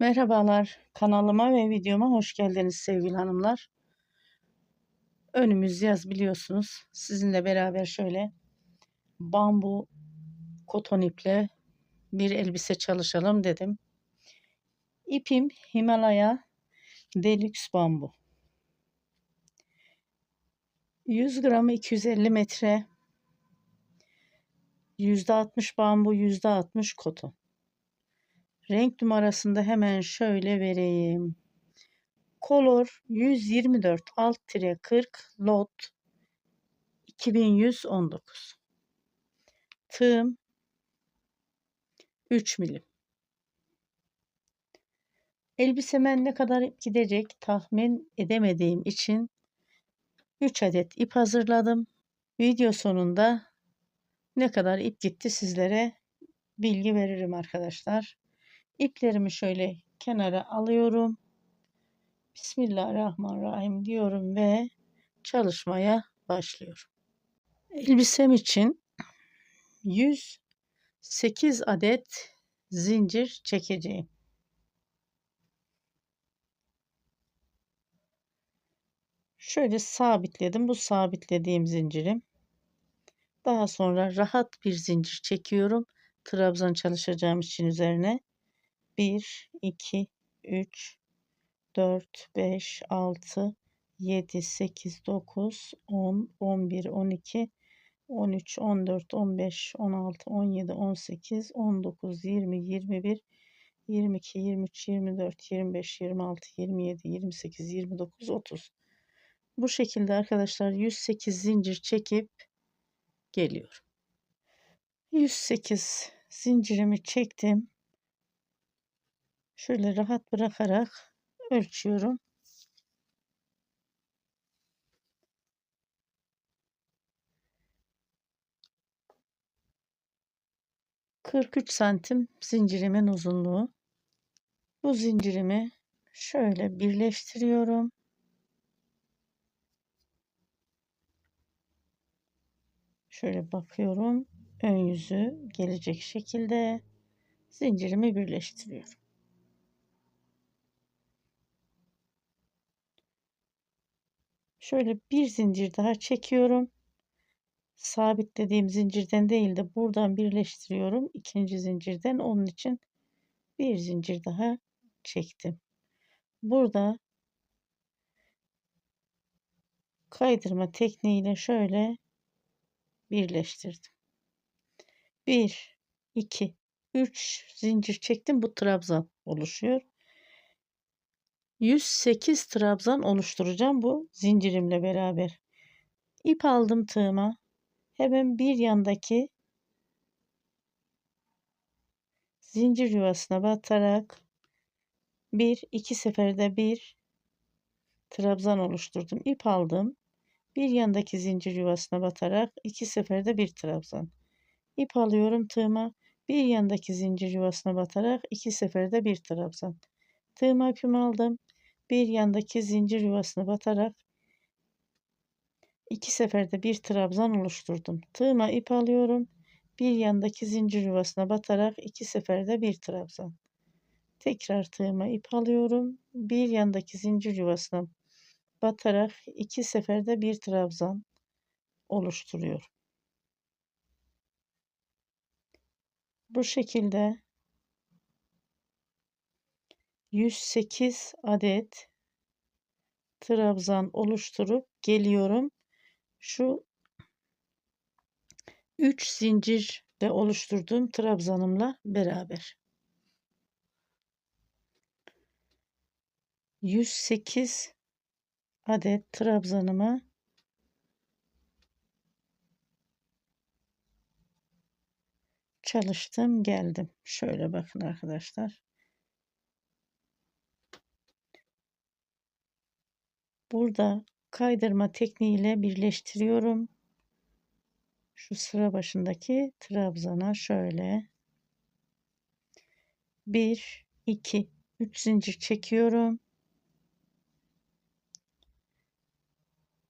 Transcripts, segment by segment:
Merhabalar, kanalıma ve videoma hoş geldiniz sevgili hanımlar. Önümüz yaz biliyorsunuz. Sizinle beraber şöyle bambu koton iple bir elbise çalışalım dedim. İpim Himalaya Deluxe bambu. 100 gramı 250 metre. %60 bambu, %60 koton. Renk numarasında hemen şöyle vereyim. Color 124 alt-40 lot 2119. Tığım 3 milim. Elbiseme ne kadar ip gidecek tahmin edemediğim için 3 adet ip hazırladım. Video sonunda ne kadar ip gitti sizlere bilgi veririm arkadaşlar. İplerimi şöyle kenara alıyorum. Bismillahirrahmanirrahim diyorum ve çalışmaya başlıyorum. Elbisem için 108 adet zincir çekeceğim. Şöyle sabitledim. Bu sabitlediğim zincirim. Daha sonra rahat bir zincir çekiyorum. Trabzan çalışacağım için üzerine 1, 2, 3, 4, 5, 6, 7, 8, 9, 10, 11, 12, 13, 14, 15, 16, 17, 18, 19, 20, 21, 22, 23, 24, 25, 26, 27, 28, 29, 30. Bu şekilde arkadaşlar 108 zincir çekip geliyorum. 108 zincirimi çektim. Şöyle rahat bırakarak ölçüyorum. 43 santim zincirimin uzunluğu. Bu zincirimi şöyle birleştiriyorum. Şöyle bakıyorum. Ön yüzü gelecek şekilde zincirimi birleştiriyorum. Şöyle bir zincir daha çekiyorum. Sabitlediğim zincirden değil de buradan birleştiriyorum. İkinci zincirden, onun için bir zincir daha çektim. Burada kaydırma tekniğiyle şöyle birleştirdim. 1, 2, 3 zincir çektim. Bu trabzan oluşuyor. 108 trabzan oluşturacağım bu zincirimle beraber. İp aldım tığıma. Hemen bir yandaki zincir yuvasına batarak iki seferde bir trabzan oluşturdum. İp aldım. Bir yandaki zincir yuvasına batarak iki seferde bir trabzan. İp alıyorum tığıma. Bir yandaki zincir yuvasına batarak iki seferde bir trabzan. Tığıma ipimi aldım. Bir yandaki zincir yuvasına batarak iki seferde bir trabzan oluşturdum. Tığıma ip alıyorum. Bir yandaki zincir yuvasına batarak iki seferde bir trabzan. Tekrar tığıma ip alıyorum. Bir yandaki zincir yuvasına batarak iki seferde bir trabzan oluşturuyor. Bu şekilde 108 adet trabzan oluşturup geliyorum. Şu 3 zincir de oluşturduğum trabzanımla beraber. 108 adet trabzanımı çalıştım geldim. Şöyle bakın arkadaşlar. Burada kaydırma tekniğiyle birleştiriyorum. Şu sıra başındaki trabzana şöyle 1, 2, 3 zincir çekiyorum.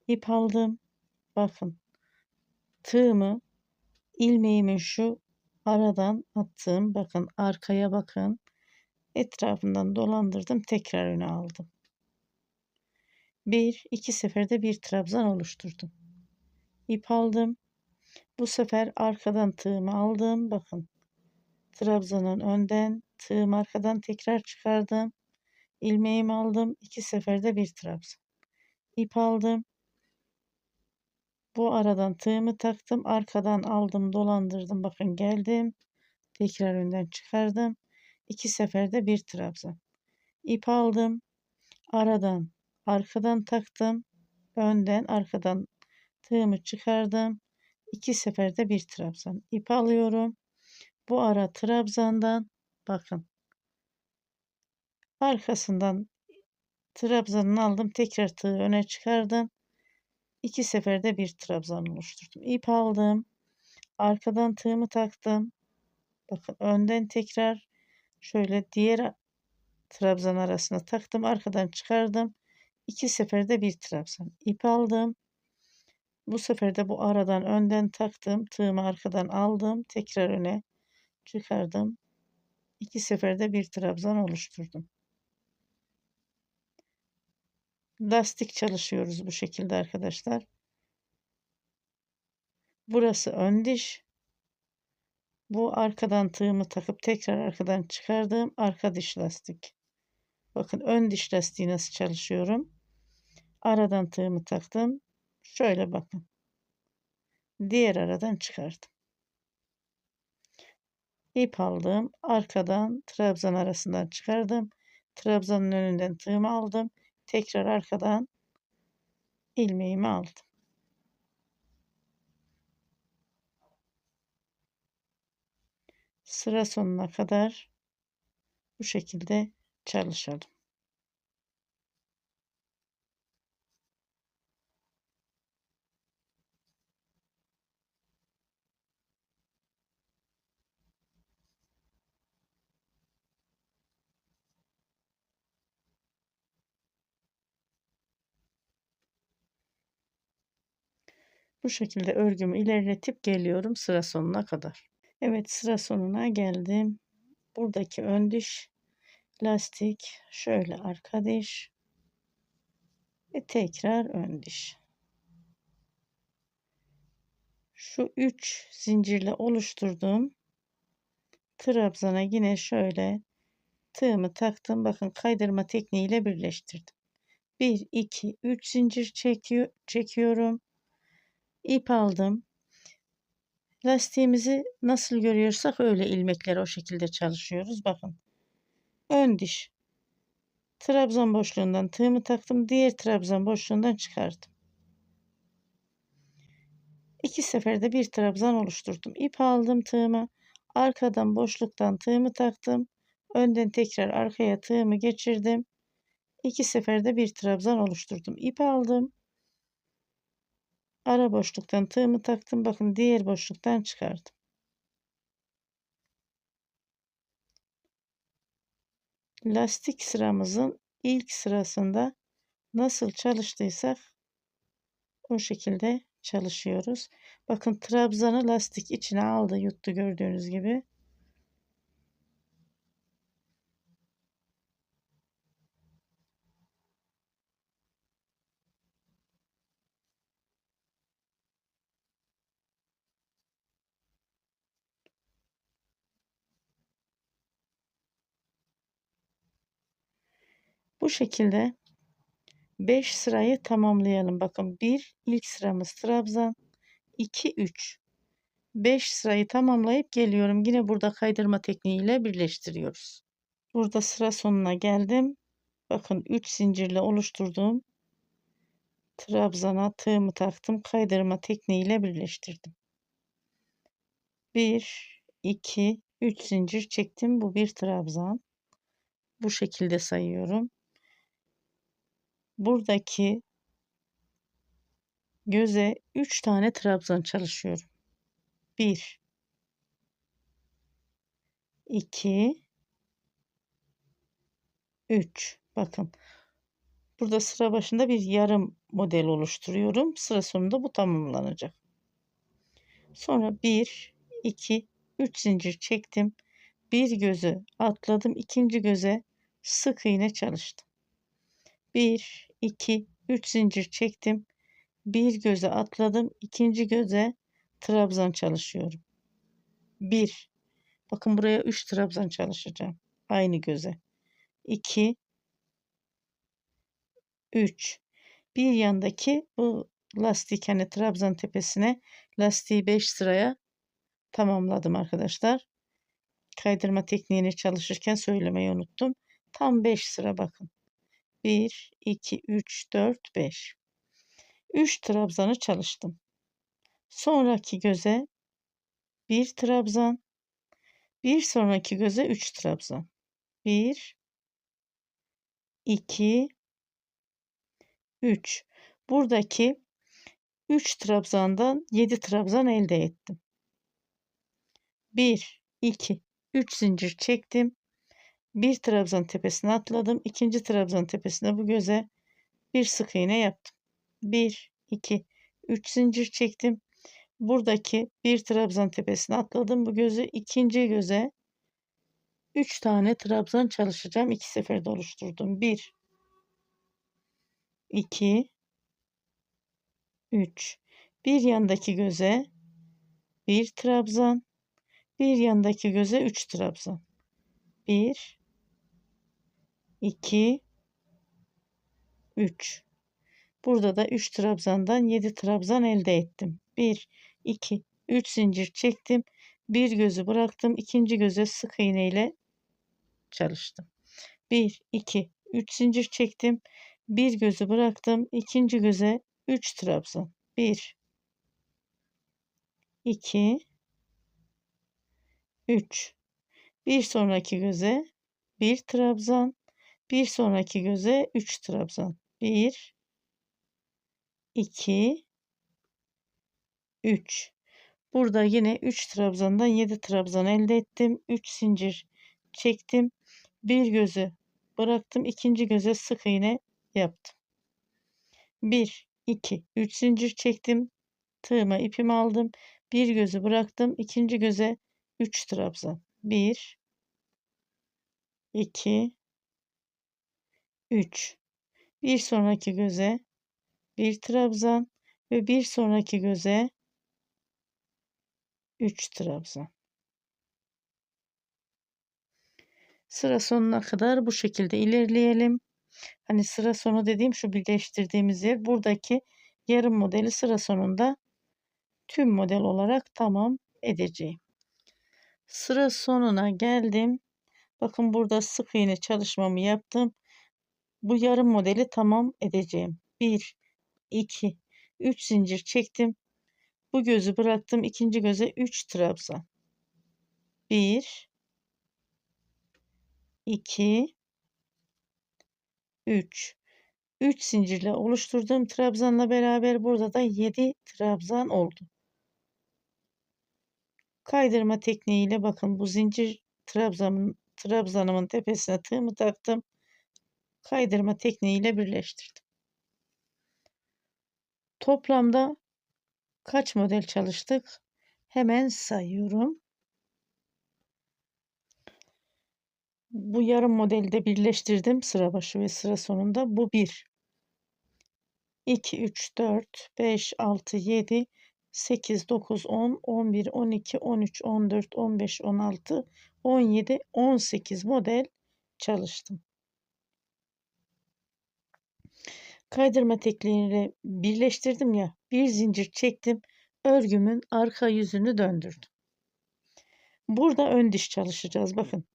İp aldım. Bakın tığımı ilmeğimin şu aradan attım. Bakın arkaya bakın. Etrafından dolandırdım. Tekrar öne aldım. 2 seferde bir trabzan oluşturdum. İp aldım. Bu sefer arkadan tığımı aldım. Bakın. Trabzanın önden, tığım arkadan tekrar çıkardım. İlmeğimi aldım. 2 seferde bir trabzan. İp aldım. Bu aradan tığımı taktım. Arkadan aldım, dolandırdım. Bakın geldim. Tekrar önden çıkardım. 2 seferde bir trabzan. İp aldım. Aradan, arkadan taktım. Önden, arkadan tığımı çıkardım. 2 seferde bir trabzan. İp alıyorum. Bu ara trabzandan bakın. Arkasından trabzanını aldım. Tekrar tığı öne çıkardım. 2 seferde bir trabzan oluşturdum. İp aldım. Arkadan tığımı taktım. Bakın önden tekrar şöyle diğer trabzan arasına taktım. Arkadan çıkardım. 2 seferde bir trabzan. İp aldım. Bu sefer de bu aradan önden taktım. Tığımı arkadan aldım. Tekrar öne çıkardım. 2 seferde bir trabzan oluşturdum. Lastik çalışıyoruz bu şekilde arkadaşlar. Burası ön diş. Bu arkadan tığımı takıp tekrar arkadan çıkardığım arka diş lastik. Bakın ön diş lastiği nasıl çalışıyorum. Aradan tığımı taktım. Şöyle bakın. Diğer aradan çıkardım. İp aldım. Arkadan trabzan arasından çıkardım. Trabzanın önünden tığımı aldım. Tekrar arkadan ilmeğimi aldım. Sıra sonuna kadar bu şekilde çalışalım. Bu şekilde örgümü ilerletip geliyorum sıra sonuna kadar. Evet, sıra sonuna geldim. Buradaki ön diş lastik, şöyle arka diş ve tekrar ön diş. Şu 3 zincirle oluşturduğum trabzana yine şöyle tığımı taktım. Bakın kaydırma tekniğiyle birleştirdim. 1 2 3 zincir çekiyorum. İp aldım. Lastiğimizi nasıl görüyorsak öyle ilmekleri o şekilde çalışıyoruz. Bakın. Ön diş. Trabzan boşluğundan tığımı taktım. Diğer trabzan boşluğundan çıkardım. 2 seferde bir trabzan oluşturdum. İp aldım tığıma. Arkadan boşluktan tığımı taktım. Önden tekrar arkaya tığımı geçirdim. 2 seferde bir trabzan oluşturdum. İp aldım. Ara boşluktan tığımı taktım. Bakın diğer boşluktan çıkardım. Lastik sıramızın ilk sırasında nasıl çalıştıysak o şekilde çalışıyoruz. Bakın trabzanı lastik içine aldı, yuttu gördüğünüz gibi. Bu şekilde 5 sırayı tamamlayalım. Bakın ilk sıramız trabzan, 2 3 5 sırayı tamamlayıp geliyorum. Yine burada kaydırma tekniğiyle birleştiriyoruz. Burada sıra sonuna geldim. Bakın 3 zincirle oluşturduğum trabzana tığımı taktım. Kaydırma tekniğiyle birleştirdim. 1 2 3 zincir çektim. Bu bir trabzan. Bu şekilde sayıyorum. Buradaki göze 3 tane trabzan çalışıyorum. 1 2 3. Bakın. Burada sıra başında bir yarım model oluşturuyorum. Sıra sonunda bu tamamlanacak. Sonra 1 2 3 zincir çektim. bir gözü atladım, ikinci göze sık iğne çalıştım. 1 2 3 zincir çektim. Bir göze atladım, ikinci göze trabzan çalışıyorum. 1, bakın buraya 3 trabzan çalışacağım aynı göze. 2 3, bir yandaki bu lastik, hani trabzan tepesine lastiği 5 sıraya tamamladım arkadaşlar. Kaydırma tekniğini çalışırken söylemeyi unuttum. Tam 5 sıra bakın. 1 2 3 4 5. 3 trabzanı çalıştım. Sonraki göze bir trabzan, bir sonraki göze 3 trabzan. 1 2 3. Buradaki 3 trabzandan 7 trabzan elde ettim. 1 2 3 zincir çektim. Bir trabzan tepesine atladım. İkinci trabzan tepesine bu göze bir sık iğne yaptım. 1 2 3 zincir çektim. Buradaki bir trabzan tepesine atladım. Bu gözü ikinci göze 3 tane trabzan çalışacağım. 2 seferde oluşturdum. 1 2 3. Bir yandaki göze bir trabzan, bir yandaki göze 3 trabzan. 1 2 3. Burada da 3 trabzandan 7 trabzan elde ettim. 1 2 3 zincir çektim. Bir gözü bıraktım. İkinci göze sık iğne ile çalıştım. 1 2 3 zincir çektim. Bir gözü bıraktım. İkinci göze 3 trabzan. 1 2 3. Bir sonraki göze bir trabzan. Bir sonraki göze 3 trabzan. 1 2 3. Burada yine 3 trabzandan 7 trabzan elde ettim. 3 zincir çektim. Bir gözü bıraktım. İkinci göze sık iğne yaptım. 1 2 3 zincir çektim. Tığıma ipimi aldım. Bir gözü bıraktım. İkinci göze 3 trabzan. 1 2 3. Bir sonraki göze bir trabzan ve bir sonraki göze 3 trabzan. Sıra sonuna kadar bu şekilde ilerleyelim. Hani sıra sonu dediğim şu birleştirdiğimiz yer, buradaki yarım modeli sıra sonunda tüm model olarak tamam edeceğim. Sıra sonuna geldim. Bakın burada sık iğne çalışmamı yaptım. Bu yarım modeli tamam edeceğim. 1 2 3 zincir çektim. Bu gözü bıraktım. İkinci göze 3 trabzan. 1 2 3. 3 zincirle oluşturduğum trabzanla beraber burada da 7 trabzan oldu. Kaydırma tekniğiyle bakın, bu zincir trabzanımın tepesine tığımı taktım. Kaydırma tekniğiyle birleştirdim. Toplamda kaç model çalıştık? Hemen sayıyorum. Bu yarım modeli de birleştirdim sıra başı ve sıra sonunda. Bu 1 2 3 4 5 6 7 8 9 10 11 12 13 14 15 16 17 18 model çalıştım. Kaydırma tekniğiyle birleştirdim ya, bir zincir çektim, örgümün arka yüzünü döndürdüm. Burada ön diş çalışacağız. Bakın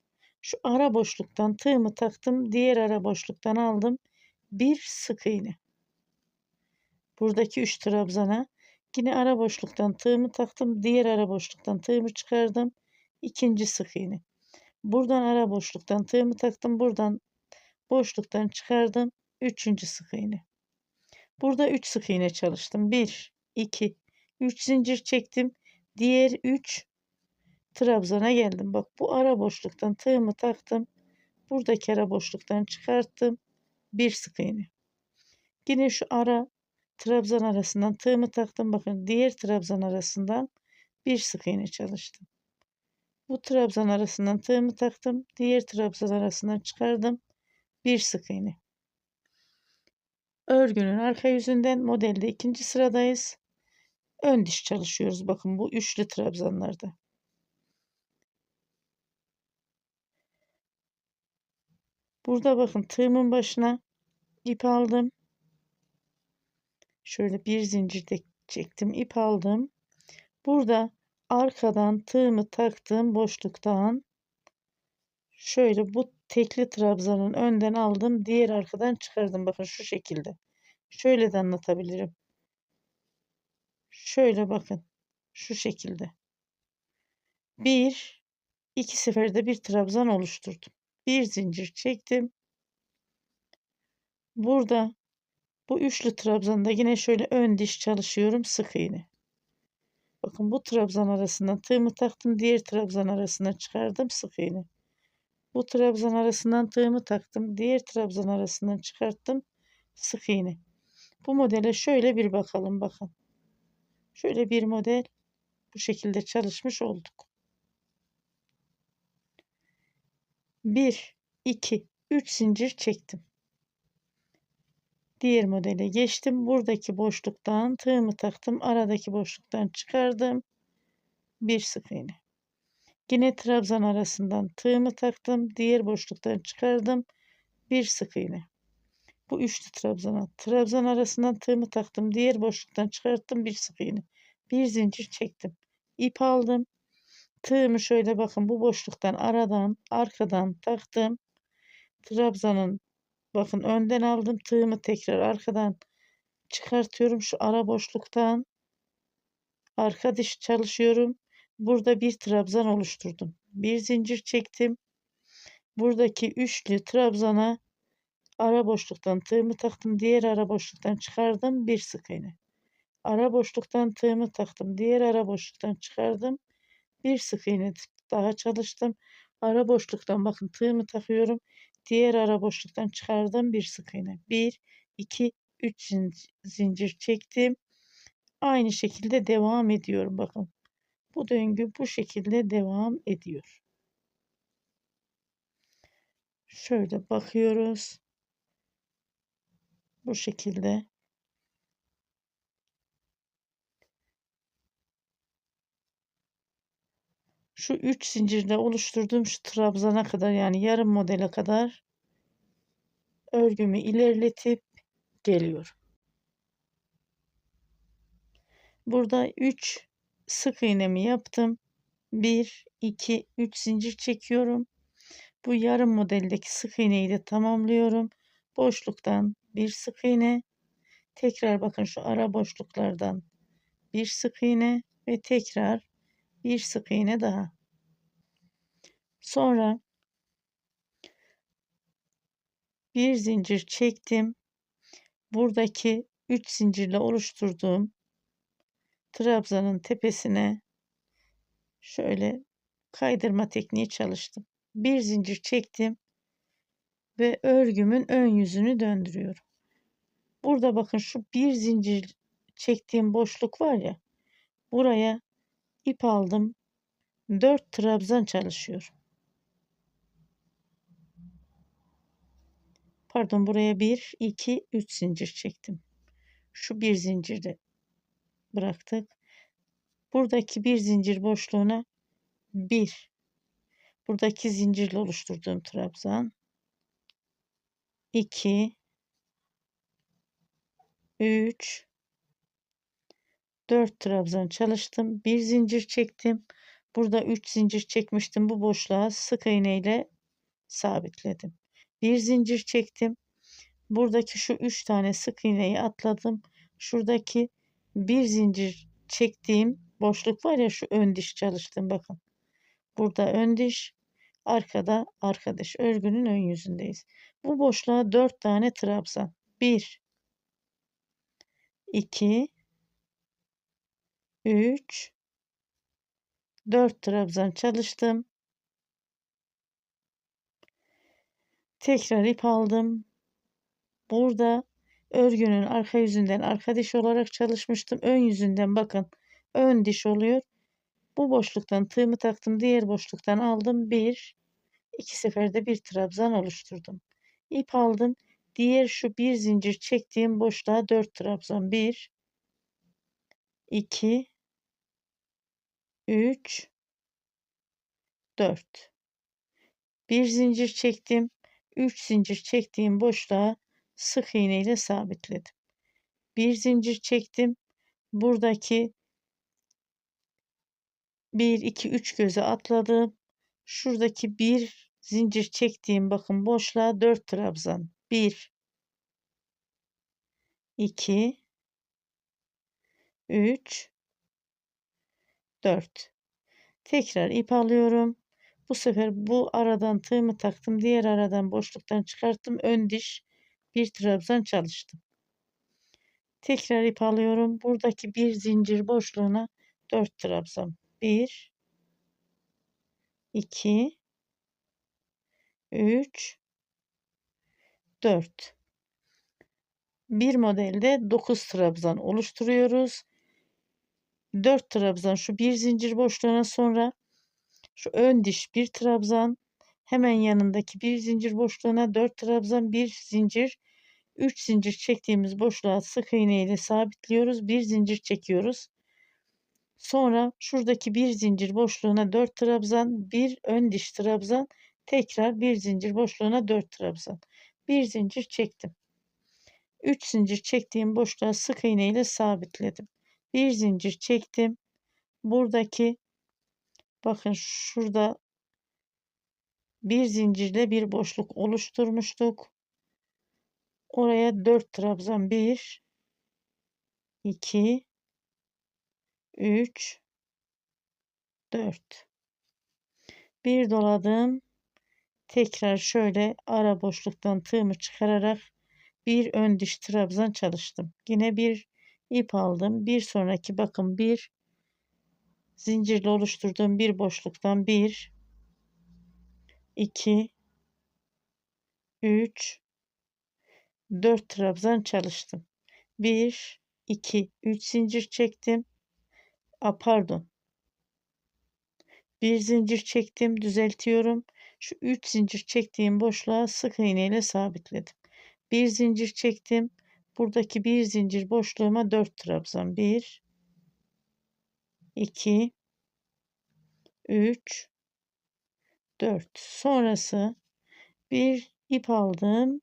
şu ara boşluktan tığımı taktım, diğer ara boşluktan aldım bir sık iğne. Buradaki 3 trabzana yine ara boşluktan tığımı taktım, diğer ara boşluktan tığımı çıkardım, ikinci sık iğne. Buradan ara boşluktan tığımı taktım, buradan boşluktan çıkardım, üçüncü sık iğne. Burada 3 sık iğne çalıştım. 1 2 3 zincir çektim. Diğer 3 trabzana geldim. Bak bu ara boşluktan tığımı taktım. Buradaki ara boşluktan çıkarttım. Bir sık iğne. Yine şu ara trabzan arasından tığımı taktım. Bakın diğer trabzan arasından bir sık iğne çalıştım. Bu trabzan arasından tığımı taktım. Diğer trabzan arasından çıkardım. Bir sık iğne. Örgünün arka yüzünden modelde ikinci sıradayız. Ön diş çalışıyoruz. Bakın bu üçlü trabzanlarda. Burada bakın tığımın başına ip aldım. Şöyle bir zincir de çektim, ip aldım. Burada arkadan tığımı taktığım boşluktan şöyle bu tekli trabzanın önden aldım, diğer arkadan çıkardım. Bakın şu şekilde. Şöyle de anlatabilirim. Şöyle bakın. Şu şekilde. Bir, iki seferde bir trabzan oluşturdum. Bir zincir çektim. Burada bu üçlü trabzanda yine şöyle ön diş çalışıyorum, sık iğne. Bakın bu trabzan arasından tığımı taktım, diğer trabzan arasına çıkardım, sık iğne. Bu trabzan arasından tığımı taktım, diğer trabzan arasından çıkarttım, sık iğne. Bu modele şöyle bir bakalım, bakın. Şöyle bir model, bu şekilde çalışmış olduk. 1, 2, 3 zincir çektim. Diğer modele geçtim. Buradaki boşluktan tığımı taktım. Aradaki boşluktan çıkardım. Bir sık iğne. Yine trabzan arasından tığımı taktım. Diğer boşluktan çıkardım. Bir sık iğne. Bu üçlü trabzana. Trabzan arasından tığımı taktım. Diğer boşluktan çıkarttım. Bir sık iğne. Bir zincir çektim. İp aldım. Tığımı şöyle bakın bu boşluktan aradan arkadan taktım. Trabzanın bakın önden aldım. Tığımı tekrar arkadan çıkartıyorum. Şu ara boşluktan arka diş çalışıyorum. Burada bir trabzan oluşturdum. Bir zincir çektim. Buradaki üçlü trabzana ara boşluktan tığımı taktım. Diğer ara boşluktan çıkardım. Bir sık iğne. Ara boşluktan tığımı taktım. Diğer ara boşluktan çıkardım. Bir sık iğne daha çalıştım. Ara boşluktan bakın tığımı takıyorum. Diğer ara boşluktan çıkardım. Bir sık iğne. 1, 2, 3 zincir çektim. Aynı şekilde devam ediyorum. Bakın. Bu döngü bu şekilde devam ediyor. Şöyle bakıyoruz. Bu şekilde. Şu 3 zincirde oluşturduğum şu trabzana kadar yani yarım modele kadar örgümü ilerletip geliyorum. Burada 3 sık iğnemi yaptım. 1, 2, 3 zincir çekiyorum. Bu yarım modeldeki sık iğneyi de tamamlıyorum. Boşluktan bir sık iğne. Tekrar bakın şu ara boşluklardan bir sık iğne ve tekrar bir sık iğne daha. Sonra bir zincir çektim. Buradaki 3 zincirle oluşturduğum trabzanın tepesine şöyle kaydırma tekniği çalıştım. Bir zincir çektim ve örgümün ön yüzünü döndürüyorum. Burada bakın şu bir zincir çektiğim boşluk var ya, buraya ip aldım. 4 trabzan çalışıyorum. Pardon, buraya 1, 2, 3 zincir çektim. Şu bir zinciri bıraktık. Buradaki bir zincir boşluğuna 1. Buradaki zincirle oluşturduğum trabzan. 2, 3, 4 trabzan çalıştım. Bir zincir çektim. Burada 3 zincir çekmiştim. Bu boşluğa sık iğne ile sabitledim. Bir zincir çektim. Buradaki şu 3 tane sık iğneyi atladım. Şuradaki bir zincir çektiğim boşluk var ya, şu ön diş çalıştım bakın. Burada ön diş, arkada arka diş. Örgünün ön yüzündeyiz. Bu boşluğa 4 tane trabzan. 1, 2, 3, 4 trabzan çalıştım. Tekrar ip aldım. Burada örgünün arka yüzünden arka diş olarak çalışmıştım. Ön yüzünden bakın ön diş oluyor. Bu boşluktan tığımı taktım. Diğer boşluktan aldım. 1 2 seferde bir trabzan oluşturdum. İp aldım. Diğer şu bir zincir çektiğim boşluğa 4 trabzan. 1 2 3 4. Bir zincir çektim. 3 zincir çektiğim boşluğa sık iğne ile sabitledim. Bir zincir çektim. Buradaki 1 2 3 göze atladım. Şuradaki bir zincir çektiğim bakın boşluğa 4 trabzan. 1 2 3 4. Tekrar ip alıyorum. Bu sefer bu aradan tığımı taktım. Diğer aradan boşluktan çıkarttım. Ön diş bir trabzan çalıştım. Tekrar ip alıyorum. Buradaki bir zincir boşluğuna 4 trabzan. 1 2 3 4. Bir modelde 9 trabzan oluşturuyoruz. 4 trabzan şu bir zincir boşluğuna, sonra şu ön diş bir trabzan, hemen yanındaki bir zincir boşluğuna 4 trabzan, bir zincir, 3 zincir çektiğimiz boşluğa sık iğne ile sabitliyoruz. Bir zincir çekiyoruz. Sonra şuradaki bir zincir boşluğuna 4 trabzan, bir ön diş trabzan, tekrar bir zincir boşluğuna 4 trabzan. Bir zincir çektim. 3 zincir çektiğim boşluğa sık iğne ile sabitledim. Bir zincir çektim. Buradaki bakın şurada bir zincirle bir boşluk oluşturmuştuk. Oraya 4 trabzan, 1 2 3 4. Bir doladım. Tekrar şöyle ara boşluktan tığımı çıkararak bir ön diş trabzan çalıştım. Yine bir ip aldım. Bir sonraki bakın bir zincirle oluşturduğum bir boşluktan 1 2 3 4 trabzan çalıştım. 1 2 3 zincir çektim. Pardon. Bir zincir çektim, düzeltiyorum. Şu 3 zincir çektiğim boşluğa sık iğne ile sabitledim. Bir zincir çektim. Buradaki bir zincir boşluğuma 4 trabzan. 1 2 3 4. Sonrası bir ip aldım.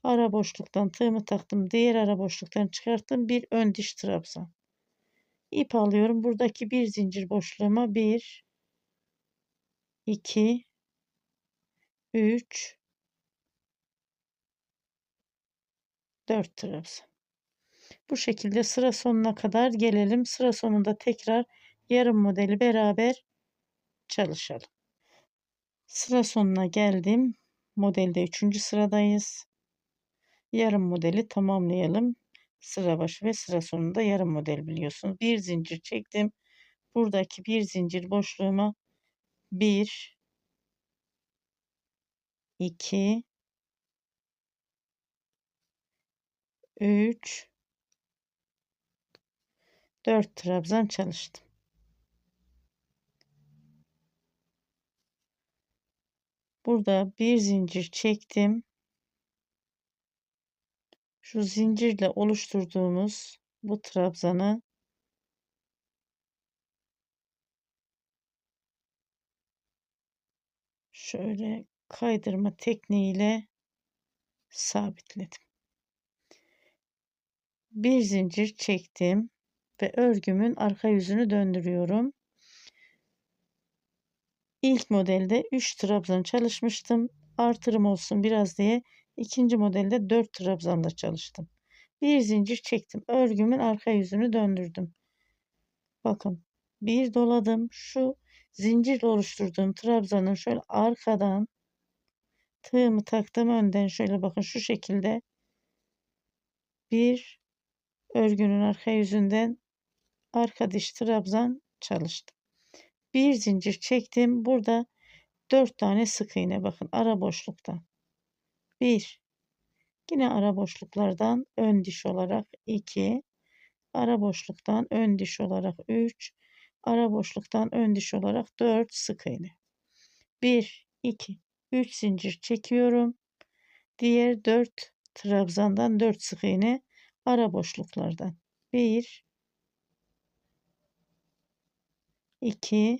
Ara boşluktan tığımı taktım. Diğer ara boşluktan çıkarttım. Bir ön diş trabzan. İp alıyorum. Buradaki bir zincir boşluğuma 1 2 3 4 trabzan. Bu şekilde sıra sonuna kadar gelelim. Sıra sonunda tekrar yarım modeli beraber çalışalım. Sıra sonuna geldim. Modelde 3. sıradayız. Yarım modeli tamamlayalım. Sıra başı ve sıra sonunda yarım model biliyorsunuz. Bir zincir çektim. Buradaki bir zincir boşluğuma 1 2 3 4 trabzan çalıştım. Burada bir zincir çektim. Şu zincirle oluşturduğumuz bu trabzanı şöyle kaydırma tekniğiyle sabitledim. Bir zincir çektim ve örgümün arka yüzünü döndürüyorum. İlk modelde 3 trabzan çalışmıştım. Artırım olsun biraz diye ikinci modelde 4 trabzanla çalıştım. Bir zincir çektim. Örgümün arka yüzünü döndürdüm. Bakın bir doladım. Şu zincirle oluşturduğum trabzanın şöyle arkadan tığımı taktım, önden şöyle bakın şu şekilde bir örgünün arka yüzünden arka diş trabzan çalıştım. Bir zincir çektim. Burada 4 tane sık iğne, bakın ara boşluktan. 1 yine ara boşluklardan ön diş olarak 2 ara boşluktan ön diş olarak 3 ara boşluktan ön diş olarak 4 sık iğne. 1 2 3 zincir çekiyorum. Diğer 4 trabzandan 4 sık iğne ara boşluklardan. 1 2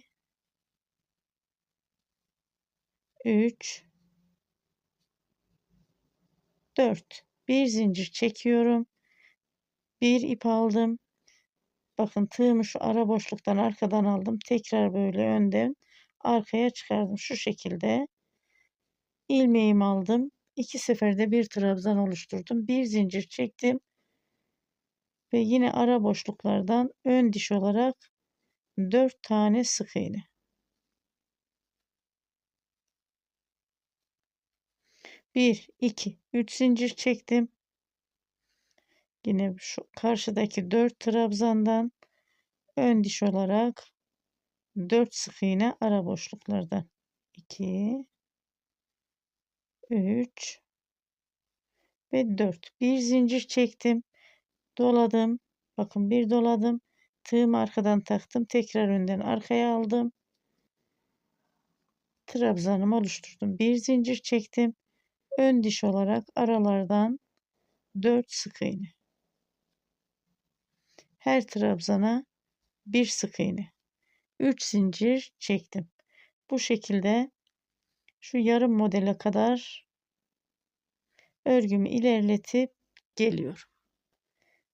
3 4. Bir zincir çekiyorum. Bir ip aldım. Bakın tığımı şu ara boşluktan arkadan aldım. Tekrar böyle önden arkaya çıkardım. Şu şekilde ilmeğimi aldım. 2 seferde bir trabzan oluşturdum. Bir zincir çektim ve yine ara boşluklardan ön diş olarak 4 tane sık iğne. 1 2 3 zincir çektim. Yine şu karşıdaki 4 trabzandan ön diş olarak 4 sık iğne ara boşluklardan. 2 3 ve 4. Bir zincir çektim. Doladım. Bakın bir doladım. Tığımı arkadan taktım. Tekrar önden arkaya aldım. Trabzanımı oluşturdum. Bir zincir çektim. Ön diş olarak aralardan 4 sık iğne. Her trabzana bir sık iğne. 3 zincir çektim. Bu şekilde şu yarım modele kadar örgümü ilerletip geliyorum.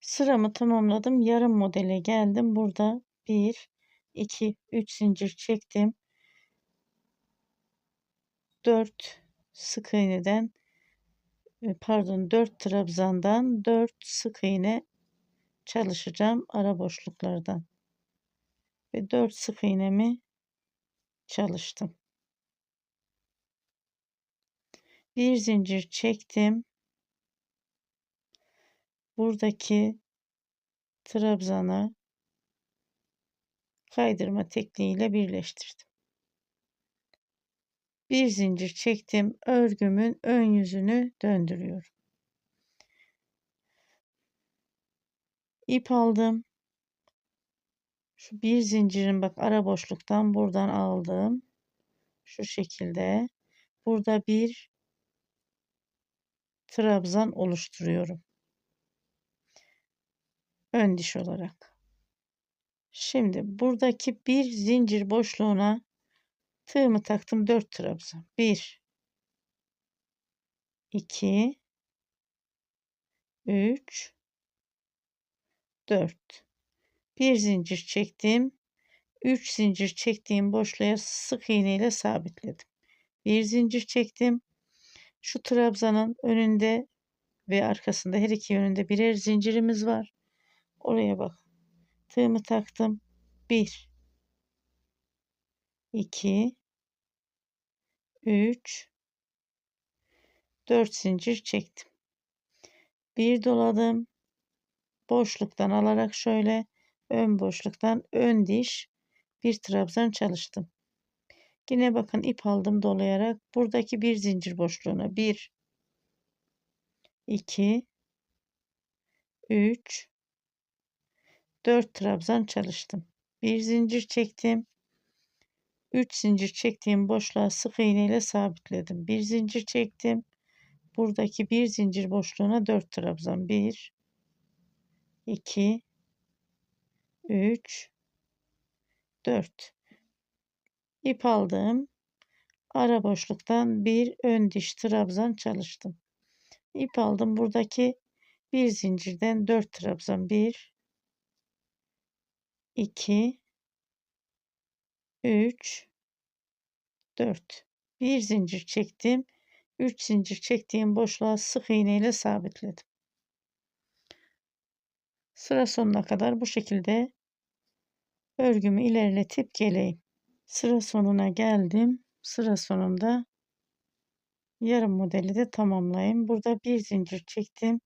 Sıramı tamamladım. Yarım modele geldim. Burada 1 2 3 zincir çektim. 4 sık iğneden pardon 4 trabzandan 4 sık iğne çalışacağım ara boşluklardan ve 4 sık iğnemi çalıştım. Bir zincir çektim. Buradaki trabzanı kaydırma tekniğiyle birleştirdim. Bir zincir çektim. Örgümün ön yüzünü döndürüyorum. İp aldım. Şu bir zincirin bak ara boşluktan buradan aldım. Şu şekilde. Burada bir trabzan oluşturuyorum. Ön diş olarak. Şimdi buradaki bir zincir boşluğuna tığımı taktım 4 trabzan. 1 2 3 4. Bir zincir çektim. 3 zincir çektiğim boşluğa sık iğne ile sabitledim. Bir zincir çektim. Şu trabzanın önünde ve arkasında her iki yönünde birer zincirimiz var. Oraya bak. Tığımı taktım. 1 2 3 4 zincir çektim. Bir doladım. Boşluktan alarak şöyle ön boşluktan ön diş bir trabzan çalıştım. Yine bakın ip aldım dolayarak buradaki bir zincir boşluğuna 1 2 3 4 trabzan çalıştım. Bir zincir çektim. 3 zincir çektiğim boşluğa sık iğne ile sabitledim. Bir zincir çektim. Buradaki bir zincir boşluğuna 4 trabzan. 1 2 3 4. İp aldım. Ara boşluktan bir ön diş trabzan çalıştım. İp aldım. Buradaki bir zincirden 4 trabzan. 1 2 3 4. Bir zincir çektim. 3 zincir çektiğim boşluğa sık iğne ile sabitledim. Sıra sonuna kadar bu şekilde örgümü ilerletip geleyim. Sıra sonuna geldim. Sıra sonunda yarım modeli de tamamlayayım. Burada bir zincir çektim.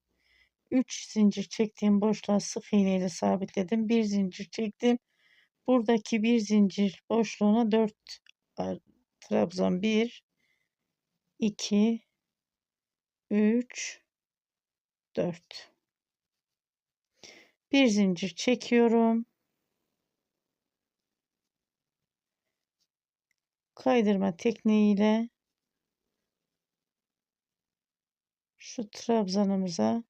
3 zincir çektiğim boşluğa sık iğne ile sabitledim. Bir zincir çektim. Buradaki bir zincir boşluğuna 4 trabzan. 1 2 3 4. Bir zincir çekiyorum. kaydırma tekniğiyle şu trabzanımıza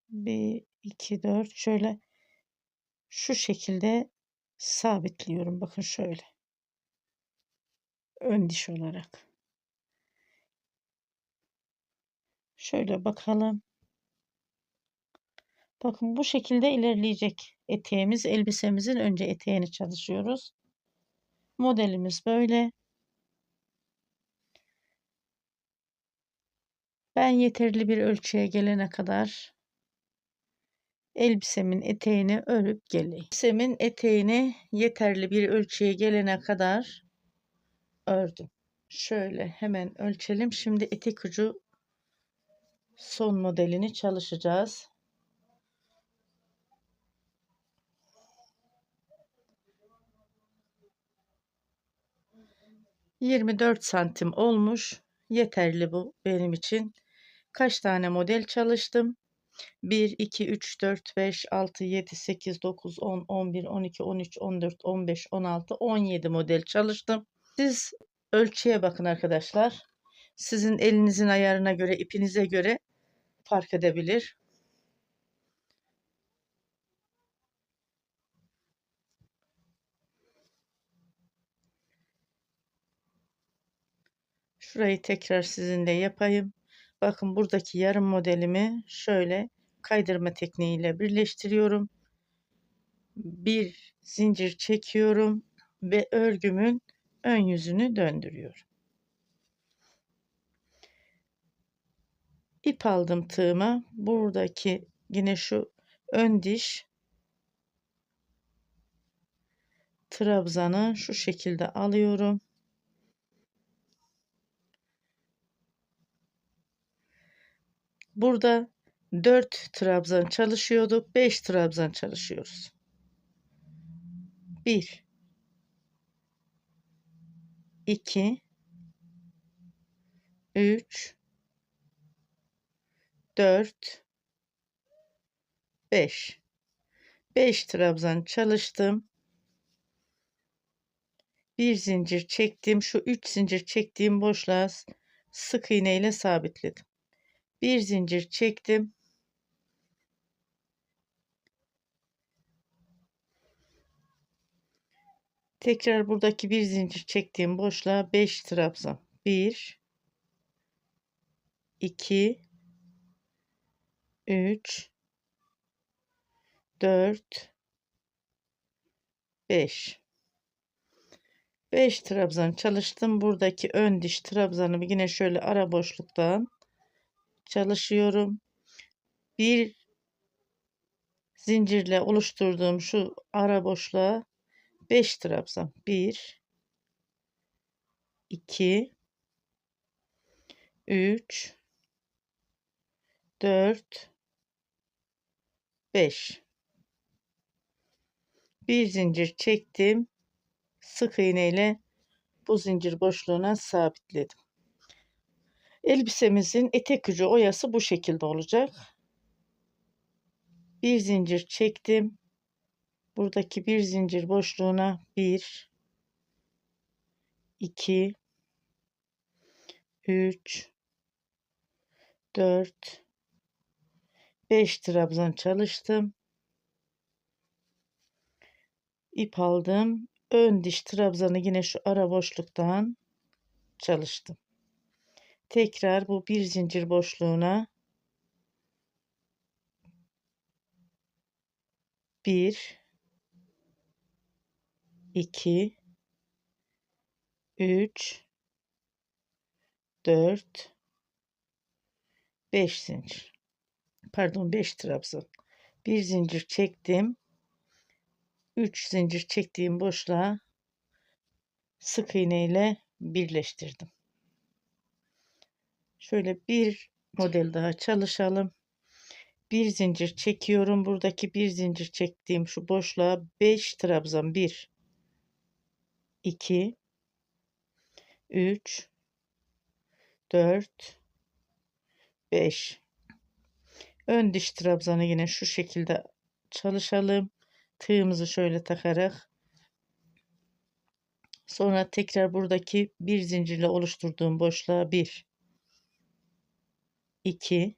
1 2 4 şöyle şu şekilde sabitliyorum. Bakın şöyle ön diş olarak. Şöyle bakalım. Bakın bu şekilde ilerleyecek eteğimiz. Elbisemizin önce eteğini çalışıyoruz. Modelimiz böyle. Ben yeterli bir ölçüye gelene kadar elbisemin eteğini örüp geleyim. Elbisemin eteğini yeterli bir ölçüye gelene kadar ördüm. Şöyle hemen ölçelim. Şimdi etek ucu son modelini çalışacağız. 24 santim olmuş. Yeterli bu benim için. Kaç tane model çalıştım? 1, 2, 3, 4, 5, 6, 7, 8, 9, 10, 11, 12, 13, 14, 15, 16, 17 model çalıştım. Siz ölçüye bakın arkadaşlar. Sizin elinizin ayarına göre, ipinize göre fark edebilir. Şurayı tekrar sizinle yapayım. Bakın buradaki yarım modelimi şöyle kaydırma tekniğiyle birleştiriyorum. Bir zincir çekiyorum ve örgümün ön yüzünü döndürüyorum. İp aldım tığıma. Buradaki yine şu ön diş trabzanı şu şekilde alıyorum. Burada 4 trabzan çalışıyorduk. 5 trabzan çalışıyoruz. 1 2 3 4 5 5 trabzan çalıştım. Bir zincir çektim. Şu 3 zincir çektiğim boşluğa sık iğne ile sabitledim. Bir zincir çektim. Tekrar buradaki bir zincir çektiğim boşluğa 5 trabzan. 1 2 3 4 5 5 trabzan çalıştım. Buradaki ön diş trabzanımı yine şöyle ara boşluktan çalışıyorum. Bir zincirle oluşturduğum şu ara boşluğa 5 trabzan. 1 2 3 4 5 bir zincir çektim. Sık iğne ile bu zincir boşluğuna sabitledim. Elbisemizin etek ucu oyası bu şekilde olacak. Bir zincir çektim. Buradaki bir zincir boşluğuna 1 2 3 4 5 trabzan çalıştım. İp aldım. Ön diş trabzanı yine şu ara boşluktan çalıştım. Tekrar bu bir zincir boşluğuna 1 2 3 4 5 zincir. Pardon 5 trabzan. Bir zincir çektim. 3 zincir çektiğim boşluğa sık iğne ile birleştirdim. Şöyle bir model daha çalışalım. Bir zincir çekiyorum. Buradaki bir zincir çektiğim şu boşluğa 5 trabzan. 1 2 3 4 5 ön diş trabzanı yine şu şekilde çalışalım. tığımızı şöyle takarak sonra tekrar buradaki bir zincirle oluşturduğum boşluğa 1 2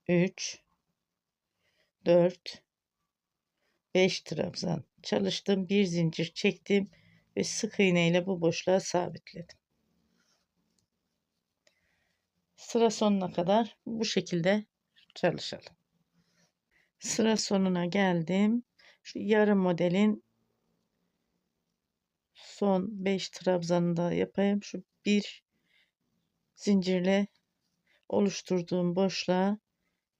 3 4 5 trabzan çalıştım, bir zincir çektim ve sık iğne ile bu boşluğa sabitledim. Sıra sonuna kadar bu şekilde çalışalım. Sıra sonuna geldim. Şu yarım modelin son 5 trabzanını da yapayım. Şu bir zincirle oluşturduğum boşluğa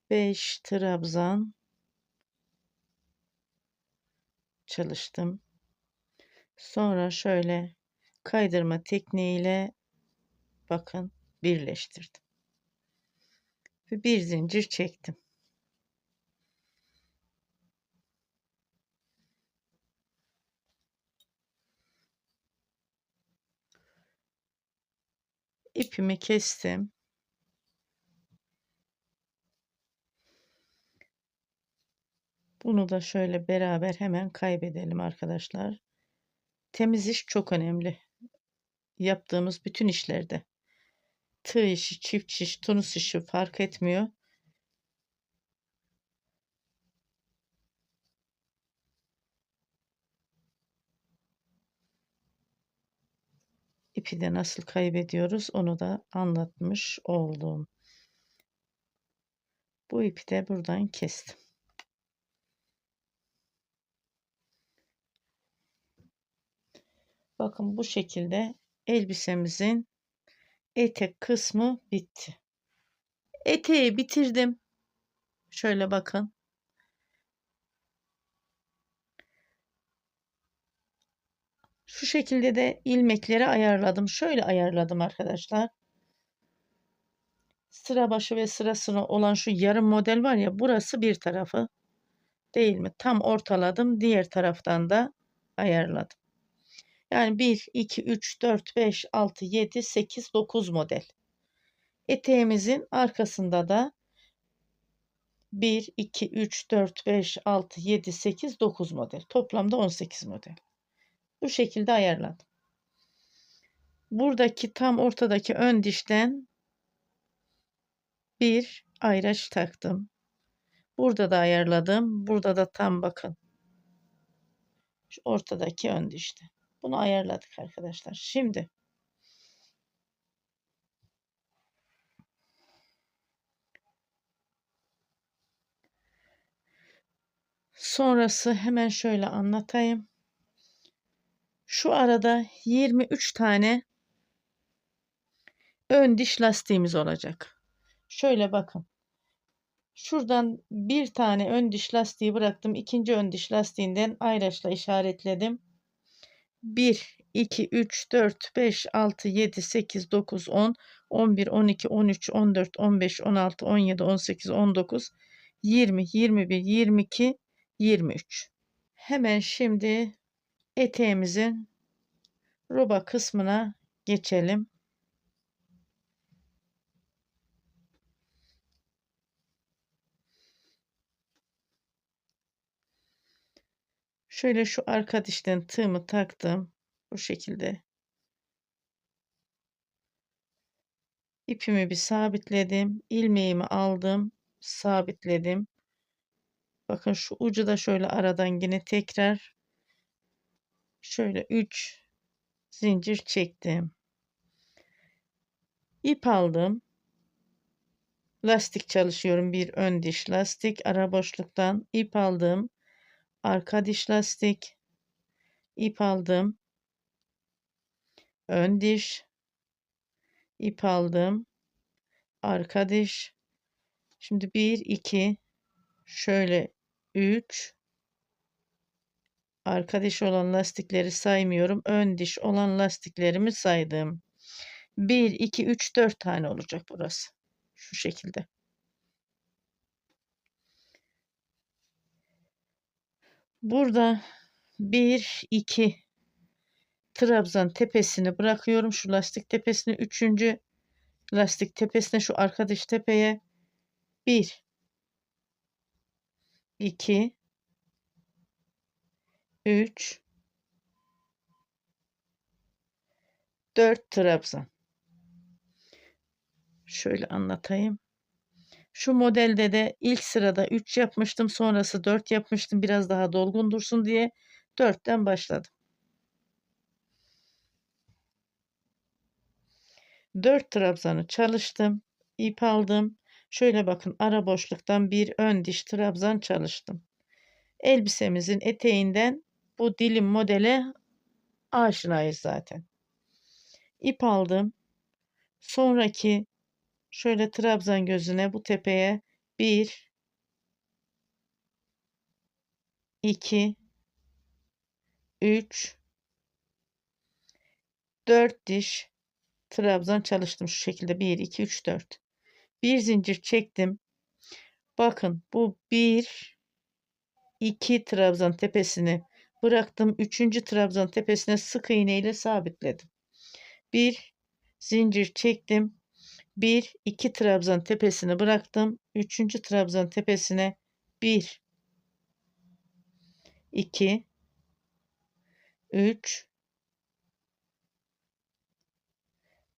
5 trabzan çalıştım. Sonra şöyle kaydırma tekniğiyle bakın birleştirdim ve bir zincir çektim. İpimi kestim. Bunu da şöyle beraber hemen kaybedelim arkadaşlar. Temiz iş çok önemli. Yaptığımız bütün işlerde. Tığ işi, çift iş, tunus işi fark etmiyor. İpi de nasıl kaybediyoruz onu da anlatmış oldum. Bu ipi de buradan kestim. Bakın bu şekilde elbisemizin etek kısmı bitti. Eteği bitirdim. Şöyle bakın. Şu şekilde de ilmekleri ayarladım. Şöyle ayarladım arkadaşlar. Sıra başı ve sıra sonu olan şu yarım model var ya, burası bir tarafı değil mi? Tam ortaladım. Diğer taraftan da ayarladım. Yani 1, 2, 3, 4, 5, 6, 7, 8, 9 model. Eteğimizin arkasında da 1, 2, 3, 4, 5, 6, 7, 8, 9 model. Toplamda 18 model. Bu şekilde ayarladım. Buradaki tam ortadaki ön dişten bir ayraç taktım. Burada da ayarladım. Burada da tam bakın. Şu ortadaki ön dişte. Bunu ayarladık arkadaşlar. Şimdi sonrası hemen şöyle anlatayım. Şu arada 23 tane ön diş lastiğimiz olacak. Şöyle bakın. Şuradan bir tane ön diş lastiği bıraktım. İkinci ön diş lastiğinden ayraçla işaretledim. 1, 2, 3, 4, 5, 6, 7, 8, 9, 10, 11, 12, 13, 14, 15, 16, 17, 18, 19, 20, 21, 22, 23. Hemen şimdi eteğimizin roba kısmına geçelim. Şöyle şu arka dişten tığımı taktım. Bu şekilde. İpimi bir sabitledim. İlmeğimi aldım. Sabitledim. Bakın şu ucu da şöyle aradan yine tekrar şöyle 3 zincir çektim. İp aldım. Lastik çalışıyorum. Bir ön diş lastik. Ara boşluktan ip aldım. Arka diş lastik. İp aldım. Ön diş. İp aldım. Arka diş. Şimdi 1, 2, şöyle 3. Arka diş olan lastikleri saymıyorum. Ön diş olan lastiklerimi saydım. 1, 2, 3, 4 tane olacak burası. Şu şekilde. Burada 1, 2 trabzan tepesini bırakıyorum. Şu lastik tepesini, üçüncü lastik tepesine, şu arka diş tepeye 1, 2, 3, 4 trabzan. Şöyle anlatayım. Şu modelde de ilk sırada 3 yapmıştım. Sonrası 4 yapmıştım. Biraz daha dolgun dursun diye 4'ten başladım. 4 trabzanı çalıştım. İp aldım. Şöyle bakın, ara boşluktan bir ön diş trabzan çalıştım. Elbisemizin eteğinden bu dilim modele aşinayız zaten. İp aldım. Sonraki şöyle trabzan gözüne, bu tepeye 1, 2, 3, 4 diş trabzan çalıştım. Şu şekilde 1, 2, 3, 4. Bir zincir çektim. Bakın, bu 1, 2 trabzan tepesini bıraktım. 3. trabzan tepesine sık iğne ile sabitledim. Bir zincir çektim. 1, 2 trabzan tepesini bıraktım. 3. trabzan tepesine 1, 2, 3,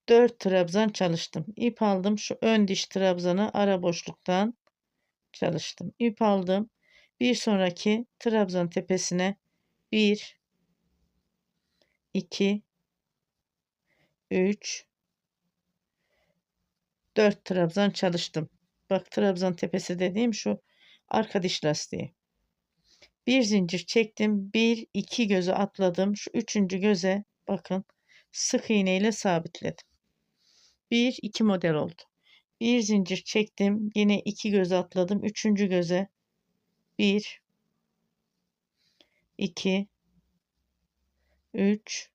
4 trabzan çalıştım. İp aldım. Şu ön diş trabzanı ara boşluktan çalıştım. İp aldım. Bir sonraki trabzan tepesine 1, 2, 3, 4 trabzan çalıştım. Bak, trabzan tepesi dediğim şu arka diş lastiği. Bir zincir çektim. 1, 2 gözü atladım. Şu 3. göze bakın, sık iğne ile sabitledim. 1, 2 model oldu. Bir zincir çektim. Yine 2 göz atladım. 3. göze 1, 2, 3,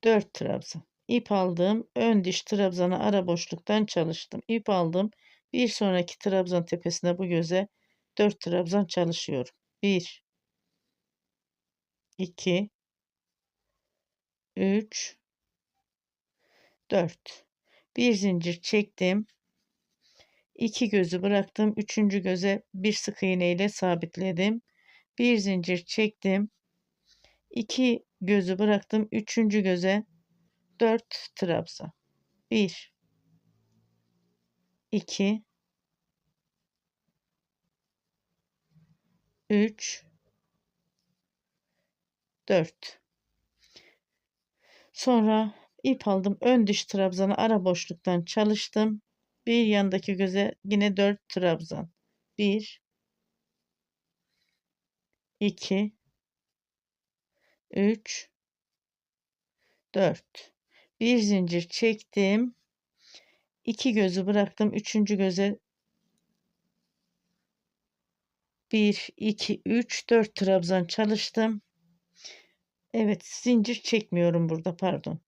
4 trabzan. İp aldım. Ön diş trabzanı ara boşluktan çalıştım. İp aldım. Bir sonraki trabzan tepesine bu göze 4 trabzan çalışıyorum. 1, 2, 3, 4. Bir zincir çektim. 2 gözü bıraktım. 3. göze bir sık iğne ile sabitledim. Bir zincir çektim. 2 gözü bıraktım. 3. göze 4 trabzan. 1, 2, 3, 4. Sonra ip aldım. Ön diş trabzanı ara boşluktan çalıştım. Bir yandaki göze yine 4 trabzan. 1, 2, 3, 4. Bir zincir çektim. 2 gözü bıraktım. 3. göze 1, 2, 3, 4 trabzan çalıştım. Evet, zincir çekmiyorum burada, pardon.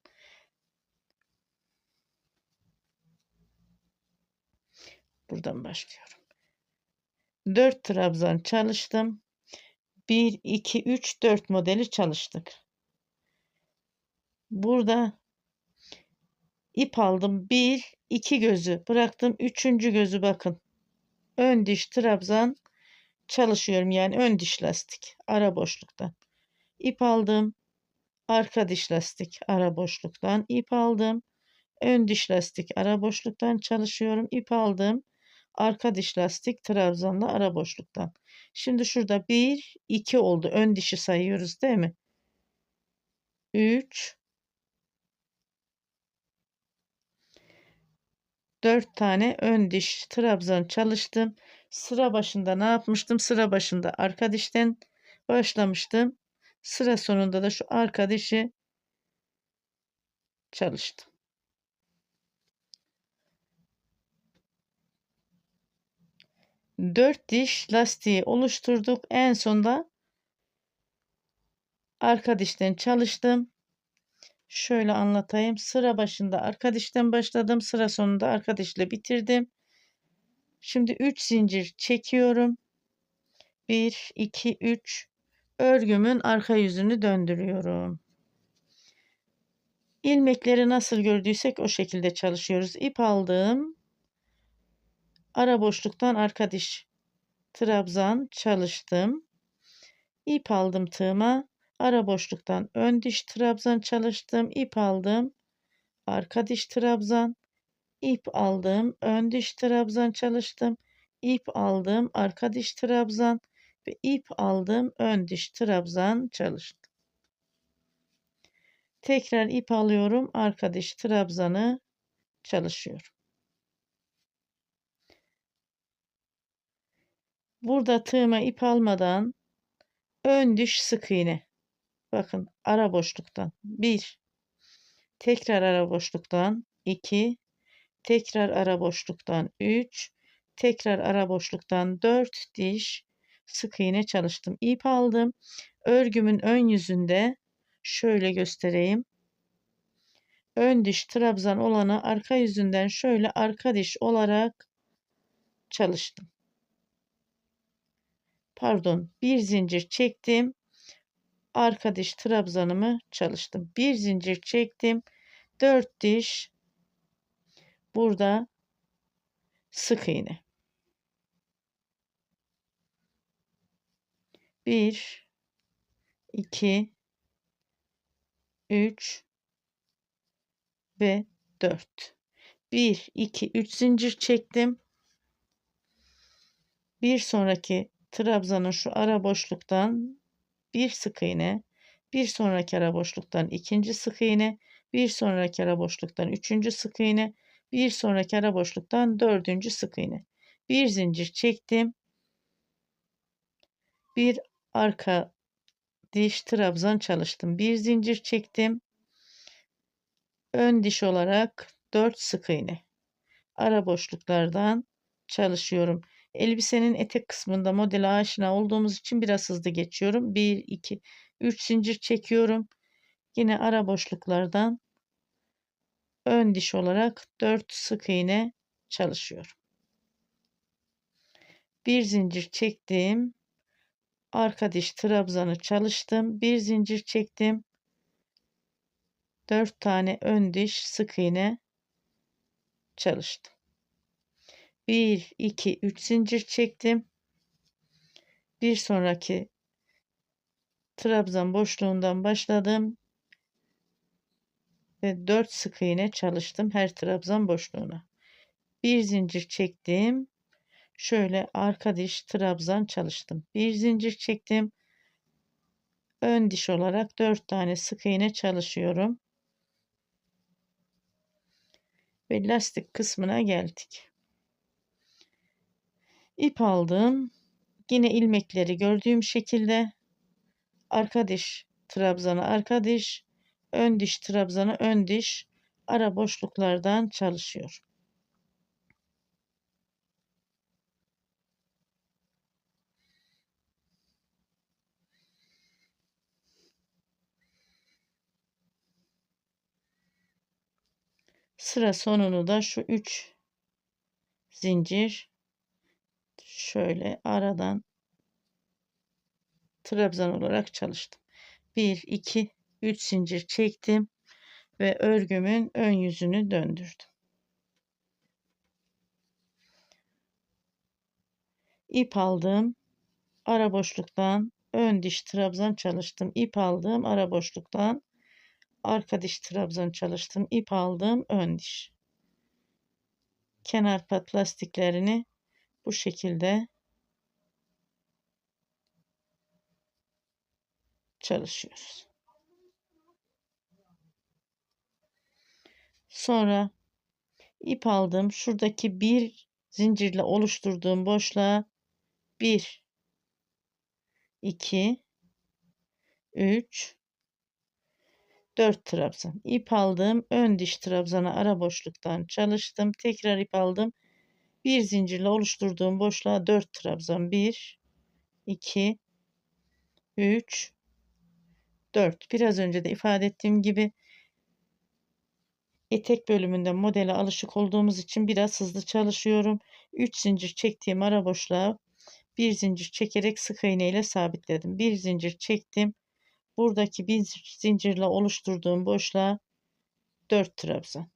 Buradan başlıyorum. 4 trabzan çalıştım. 1, 2, 3, 4 modeli çalıştık. Burada ip aldım. 1, 2 gözü bıraktım. 3. gözü bakın. Ön diş trabzan çalışıyorum. Yani ön diş lastik ara boşluktan. İp aldım. Arka diş lastik ara boşluktan. İp aldım. Ön diş lastik ara boşluktan çalışıyorum. İp aldım. Arka diş lastik trabzanla ara boşluktan. Şimdi şurada 1, 2 oldu. Ön dişi sayıyoruz değil mi? 3, 4 tane ön diş trabzan çalıştım. Sıra başında ne yapmıştım? Sıra başında arka dişten başlamıştım. Sıra sonunda da şu arka dişi çalıştım. 4 diş lastiği oluşturduk. En sonda arka dişten çalıştım. Şöyle anlatayım. Sıra başında arka dişten başladım. Sıra sonunda arka dişle bitirdim. Şimdi 3 zincir çekiyorum. 1, 2, 3. Örgümün arka yüzünü döndürüyorum. İlmekleri nasıl gördüysek o şekilde çalışıyoruz. İp aldım. Ara boşluktan arka diş trabzan çalıştım. ip aldım tığıma, ara boşluktan ön diş trabzan çalıştım, ip aldım, arka diş trabzan, ip aldım, ön diş trabzan çalıştım, ip aldım, arka diş trabzan ve ip aldım, ön diş trabzan çalıştım. Tekrar ip alıyorum, arka diş trabzanı çalışıyorum. Burada tığıma ip almadan ön diş sık iğne. Bakın ara boşluktan 1, tekrar ara boşluktan 2, tekrar ara boşluktan 3, tekrar ara boşluktan 4 diş sık iğne çalıştım. İp aldım. Örgümün ön yüzünde şöyle göstereyim. Ön diş trabzan olanı arka yüzünden şöyle arka diş olarak çalıştım. Pardon, bir zincir çektim. Arka diş trabzanımı çalıştım. Bir zincir çektim. 4 diş burada sık iğne. 1, 2, 3 ve 4. 1, 2, 3 zincir çektim. Bir sonraki trabzanın şu ara boşluktan bir sık iğne, bir sonraki ara boşluktan ikinci sık iğne, bir sonraki ara boşluktan üçüncü sık iğne, bir sonraki ara boşluktan dördüncü sık iğne. Bir zincir çektim. Bir arka diş trabzan çalıştım. Bir zincir çektim. Ön diş olarak 4 sık iğne. Ara boşluklardan çalışıyorum. Elbisenin etek kısmında modele aşina olduğumuz için biraz hızlı geçiyorum. 1, 2, 3 zincir çekiyorum. Yine ara boşluklardan ön diş olarak 4 sık iğne çalışıyorum. Bir zincir çektim. Arka diş trabzanı çalıştım. Bir zincir çektim. 4 tane ön diş sık iğne çalıştım. 1, 2, 3 zincir çektim. Bir sonraki trabzan boşluğundan başladım ve 4 sık iğne çalıştım her trabzan boşluğuna. Bir zincir çektim. Şöyle arka diş trabzan çalıştım. Bir zincir çektim. Ön diş olarak 4 tane sık iğne çalışıyorum. Ve lastik kısmına geldik. İp aldım. Yine ilmekleri gördüğüm şekilde arka diş trabzanı arka diş, ön diş trabzanı ön diş, ara boşluklardan çalışıyorum. Sıra sonunu da şu 3 zincir şöyle aradan trabzan olarak çalıştım. 1, 2, 3 zincir çektim ve örgümün ön yüzünü döndürdüm. İp aldım. Ara boşluktan ön diş trabzan çalıştım. İp aldım. Ara boşluktan arka diş trabzan çalıştım. İp aldım. Ön diş. Kenar pat lastiklerini bu şekilde çalışıyoruz. Sonra ip aldım. Şuradaki bir zincirle oluşturduğum boşluğa 1, 2, 3, 4 trabzan. İp aldım. Ön diş trabzanı ara boşluktan çalıştım. Tekrar ip aldım. Bir zincirle oluşturduğum boşluğa 4 trabzan. 1, 2, 3, 4. Biraz önce de ifade ettiğim gibi etek bölümünde modele alışık olduğumuz için biraz hızlı çalışıyorum. 3 zincir çektiğim ara boşluğa bir zincir çekerek sık iğne ile sabitledim. Bir zincir çektim. Buradaki bir zincirle oluşturduğum boşluğa 4 trabzan.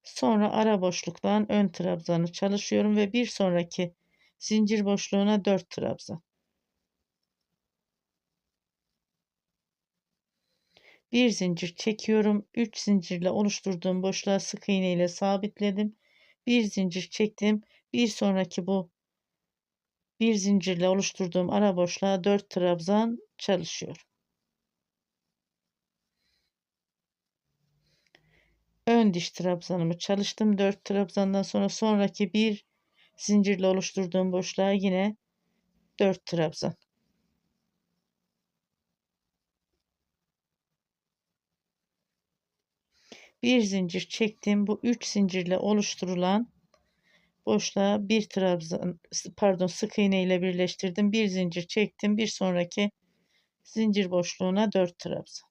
Sonra ara boşluktan ön trabzanı çalışıyorum ve bir sonraki zincir boşluğuna 4 trabzan. Bir zincir çekiyorum. 3 zincirle oluşturduğum boşluğa sık iğne ile sabitledim. Bir zincir çektim. Bir sonraki bu bir zincirle oluşturduğum ara boşluğa 4 trabzan çalışıyorum. Ön diş trabzanımı çalıştım. 4 trabzandan sonra sonraki bir zincirle oluşturduğum boşluğa yine 4 trabzan. Bir zincir çektim. Bu 3 zincirle oluşturulan boşluğa bir trabzan, pardon, sık iğne ile birleştirdim. Bir zincir çektim. Bir sonraki zincir boşluğuna 4 trabzan.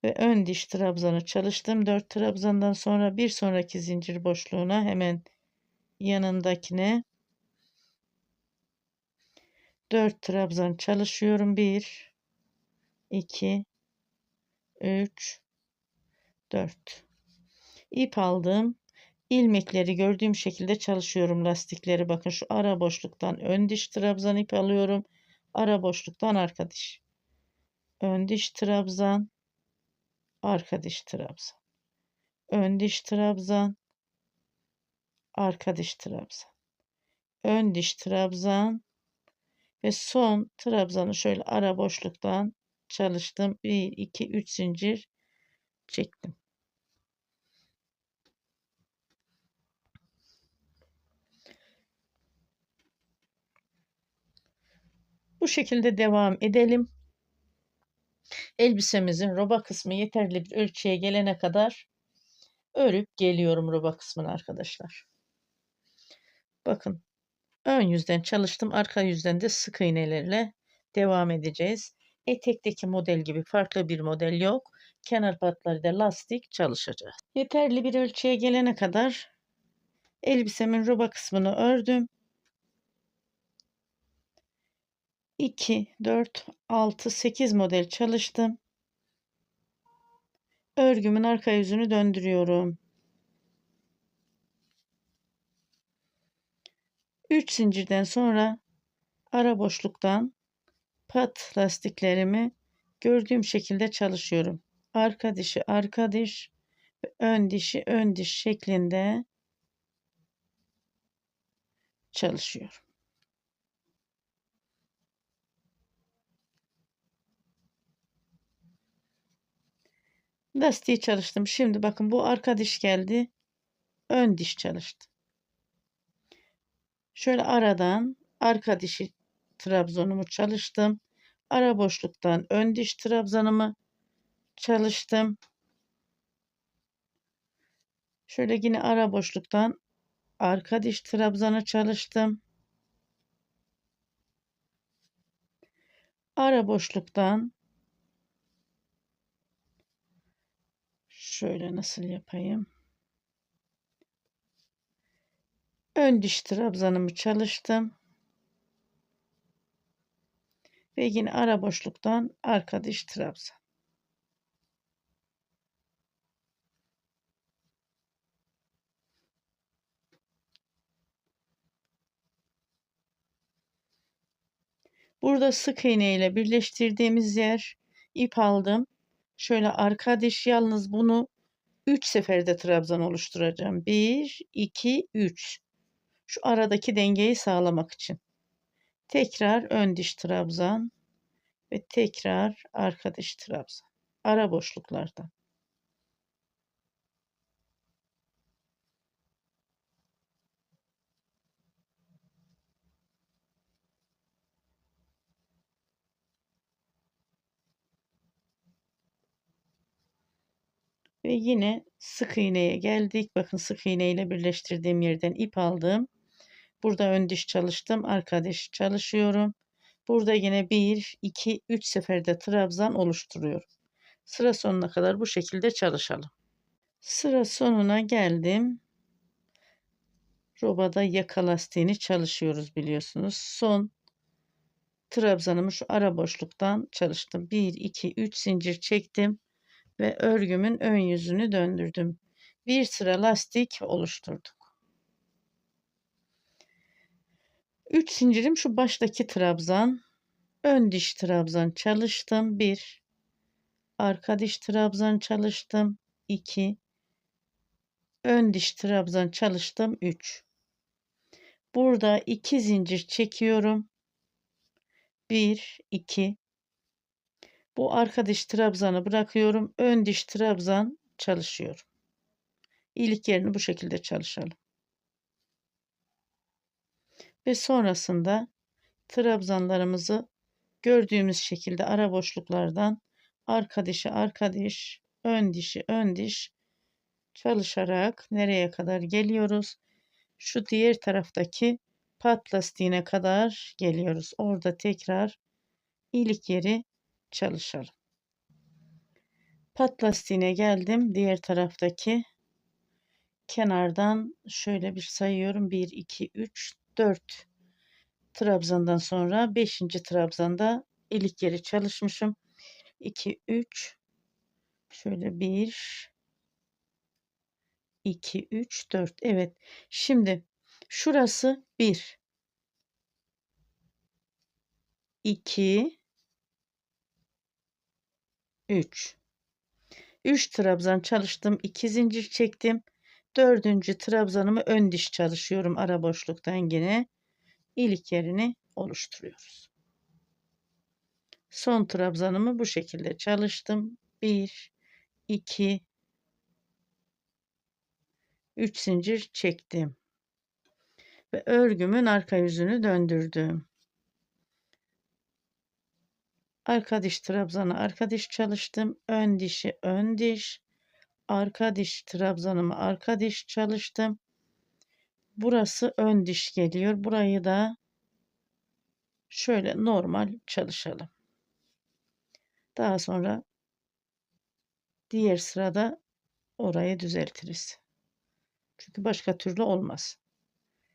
Ve ön diş trabzanı çalıştım. 4 trabzandan sonra bir sonraki zincir boşluğuna hemen yanındakine 4 trabzan çalışıyorum. 1 2 3 4 ip aldım. İlmekleri gördüğüm şekilde çalışıyorum, lastikleri. Bakın şu ara boşluktan ön diş trabzan ip alıyorum. Ara boşluktan arka diş. Ön diş trabzan, arka diş trabzan. Ön diş trabzan, arka diş trabzan. Ön diş trabzan ve son trabzanı şöyle ara boşluktan çalıştım. 1 2 3 zincir çektim. Bu şekilde devam edelim. Elbisemizin roba kısmı yeterli bir ölçüye gelene kadar örüp geliyorum roba kısmını arkadaşlar. Bakın, ön yüzden çalıştım. Arka yüzden de sık iğnelerle devam edeceğiz. Etekteki model gibi farklı bir model yok. Kenar patları da lastik çalışacak. Yeterli bir ölçüye gelene kadar elbisemin roba kısmını ördüm. 2, 4, 6, 8 model çalıştım. Örgümün arka yüzünü döndürüyorum. 3 zincirden sonra ara boşluktan pat lastiklerimi gördüğüm şekilde çalışıyorum. Arka dişi arka diş, ön dişi ön diş şeklinde çalışıyorum. Lastiği çalıştım. Şimdi bakın, bu arka diş geldi. Ön diş çalıştı. Şöyle aradan arka dişi trabzonumu çalıştım. Ara boşluktan ön diş trabzanımı çalıştım. Şöyle yine ara boşluktan arka diş trabzanı çalıştım. Ara boşluktan şöyle nasıl yapayım? Ön diş trabzanımı çalıştım. Ve yine ara boşluktan arka diş trabzan. Burada sık iğne ile birleştirdiğimiz yer, ip aldım. Şöyle arka diş, yalnız bunu 3 seferde trabzan oluşturacağım. 1 2 3. Şu aradaki dengeyi sağlamak için. Tekrar ön diş trabzan ve tekrar arka diş trabzan. Ara boşluklardan. Ve yine sık iğneye geldik. Bakın, sık iğne ile birleştirdiğim yerden ip aldım. Burada ön diş çalıştım. Arka diş çalışıyorum. Burada yine 1, 2, 3 seferde trabzan oluşturuyorum. Sıra sonuna kadar bu şekilde çalışalım. Sıra sonuna geldim. Robada yaka lastiğini çalışıyoruz, biliyorsunuz. Son trabzanımı şu ara boşluktan çalıştım. 1, 2, 3 zincir çektim ve örgümün ön yüzünü döndürdüm. Bir sıra lastik oluşturduk. 3 zincirim şu baştaki trabzan. ön diş trabzan çalıştım 1, arka diş trabzan çalıştım 2, ön diş trabzan çalıştım 3. Burada 2 zincir çekiyorum. 1 2. Bu arka diş trabzanı bırakıyorum. Ön diş trabzan çalışıyorum. İyilik yerini bu şekilde çalışalım. Ve sonrasında trabzanlarımızı gördüğümüz şekilde ara boşluklardan arka dişi arka diş, ön dişi ön diş çalışarak nereye kadar geliyoruz? Şu diğer taraftaki pat lastiğine kadar geliyoruz. Orada tekrar iyilik yeri çalışalım. Pat lastiğine geldim. Diğer taraftaki kenardan şöyle bir sayıyorum. 1, 2, 3, 4 trabzandan sonra 5. trabzanda ilik yeri çalışmışım. 2, 3, şöyle 1, 2, 3, 4. Evet. Şimdi şurası 1, 2, 3. 3 trabzan çalıştım. 2 zincir çektim. 4. trabzanımı ön diş çalışıyorum. Ara boşluktan yine ilik yerini oluşturuyoruz. Son trabzanımı bu şekilde çalıştım. 1, 2, 3 zincir çektim. Ve örgümün arka yüzünü döndürdüm. Arka diş trabzanı arka diş çalıştım. Ön dişi ön diş. Arka diş trabzanımı arka diş çalıştım. Burası ön diş geliyor. Burayı da şöyle normal çalışalım. Daha sonra diğer sırada orayı düzeltiriz. Çünkü başka türlü olmaz.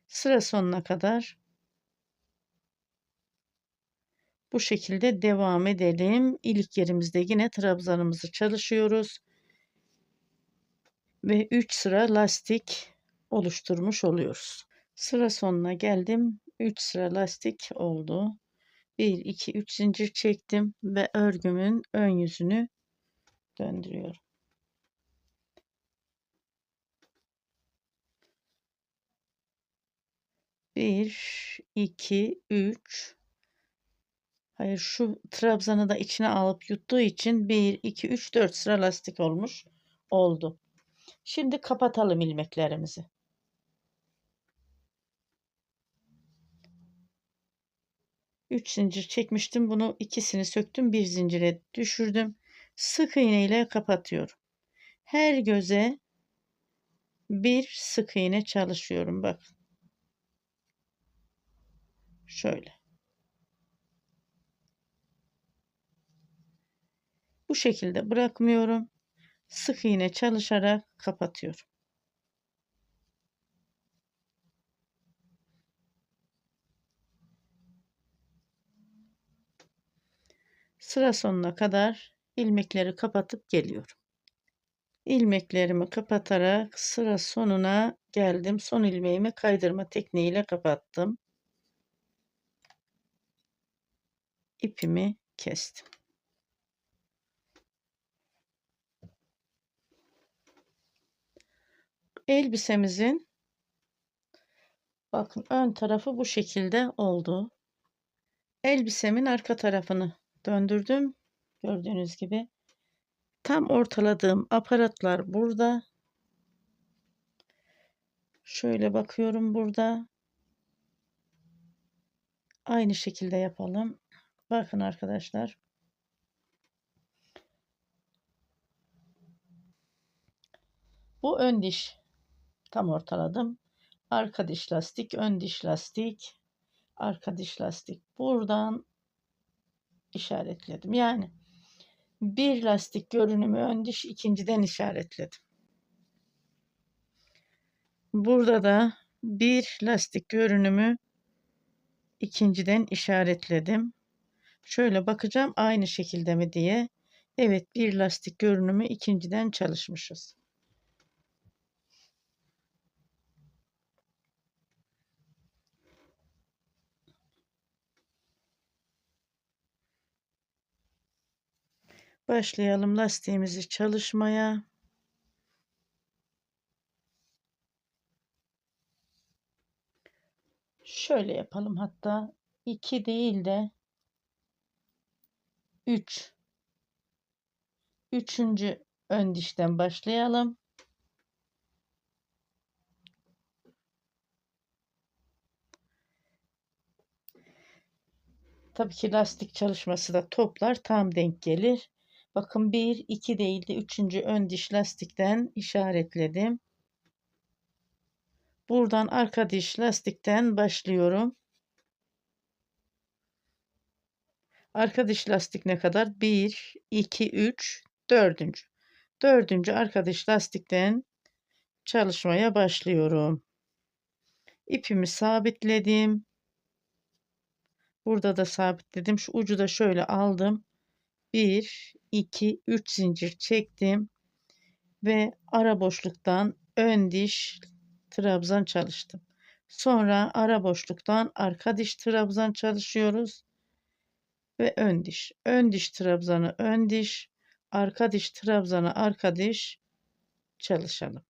Sıra sonuna kadar bu şekilde devam edelim. İlk yerimizde yine trabzanımızı çalışıyoruz. Ve 3 sıra lastik oluşturmuş oluyoruz. Sıra sonuna geldim. 3 sıra lastik oldu. 1, 2, 3 zincir çektim ve örgümün ön yüzünü döndürüyorum. Bir, iki, üç. Hayır, şu trabzanı da içine alıp yuttuğu için 1, 2, 3, 4 sıra lastik olmuş oldu. Şimdi kapatalım ilmeklerimizi. 3 zincir çekmiştim. Bunu ikisini söktüm. Bir zincire düşürdüm. Sık iğne ile kapatıyorum. Her göze bir sık iğne çalışıyorum. Bak. Şöyle. Bu şekilde bırakmıyorum. Sık iğne çalışarak kapatıyorum. Sıra sonuna kadar ilmekleri kapatıp geliyorum. İlmeklerimi kapatarak sıra sonuna geldim. Son ilmeğimi kaydırma tekniğiyle kapattım. İpimi kestim. Elbisemizin bakın ön tarafı bu şekilde oldu. Elbisemin arka tarafını döndürdüm. Gördüğünüz gibi tam ortaladığım aparatlar burada. Şöyle bakıyorum burada. Aynı şekilde yapalım. Bakın arkadaşlar. Bu ön diş tam ortaladım. Arka diş lastik, ön diş lastik, arka diş lastik. Buradan işaretledim. Yani bir lastik görünümü ön diş, ikinciden işaretledim. Burada da bir lastik görünümü ikinciden işaretledim. Şöyle bakacağım aynı şekilde mi diye. Evet, bir lastik görünümü ikinciden çalışmışız. Başlayalım lastiğimizi çalışmaya. Şöyle yapalım, hatta 2 değil de 3. Üçüncü ön dişten başlayalım. Tabii ki lastik çalışması da toplar tam denk gelir. Bakın 1, 2 değil de 3. ön diş lastikten işaretledim. Buradan arka diş lastikten başlıyorum. Arka diş lastik ne kadar? 1, 2, 3, 4. Dördüncü arka diş lastikten çalışmaya başlıyorum. İpimi sabitledim. Burada da sabitledim. Şu ucu da şöyle aldım. 1, 2, 3 zincir çektim ve ara boşluktan ön diş trabzan çalıştım. Sonra ara boşluktan arka diş trabzan çalışıyoruz ve ön diş. Ön diş trabzanı ön diş, arka diş trabzanı arka diş çalışalım.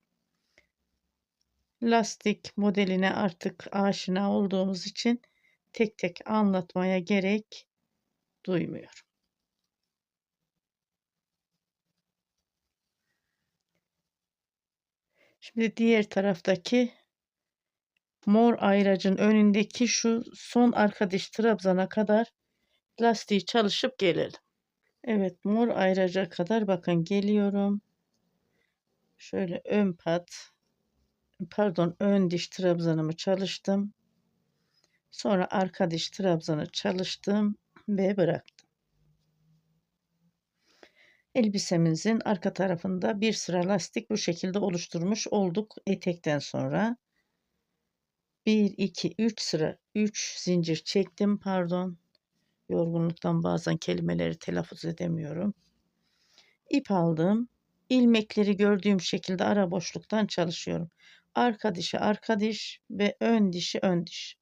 Lastik modeline artık aşina olduğumuz için tek tek anlatmaya gerek duymuyorum. Şimdi diğer taraftaki mor ayracın önündeki şu son arka diş trabzana kadar lastiği çalışıp gelelim. Evet, mor ayraca kadar bakın geliyorum. Şöyle ön diş trabzanımı çalıştım. Sonra arka diş trabzanı çalıştım ve bıraktım. Elbisemizin arka tarafında bir sıra lastik bu şekilde oluşturmuş olduk etekten sonra. 1, 2, 3 sıra 3 zincir çektim, pardon. Yorgunluktan bazen kelimeleri telaffuz edemiyorum. İp aldım. İlmekleri gördüğüm şekilde ara boşluktan çalışıyorum. Arka dişi arka diş ve ön dişi ön diş.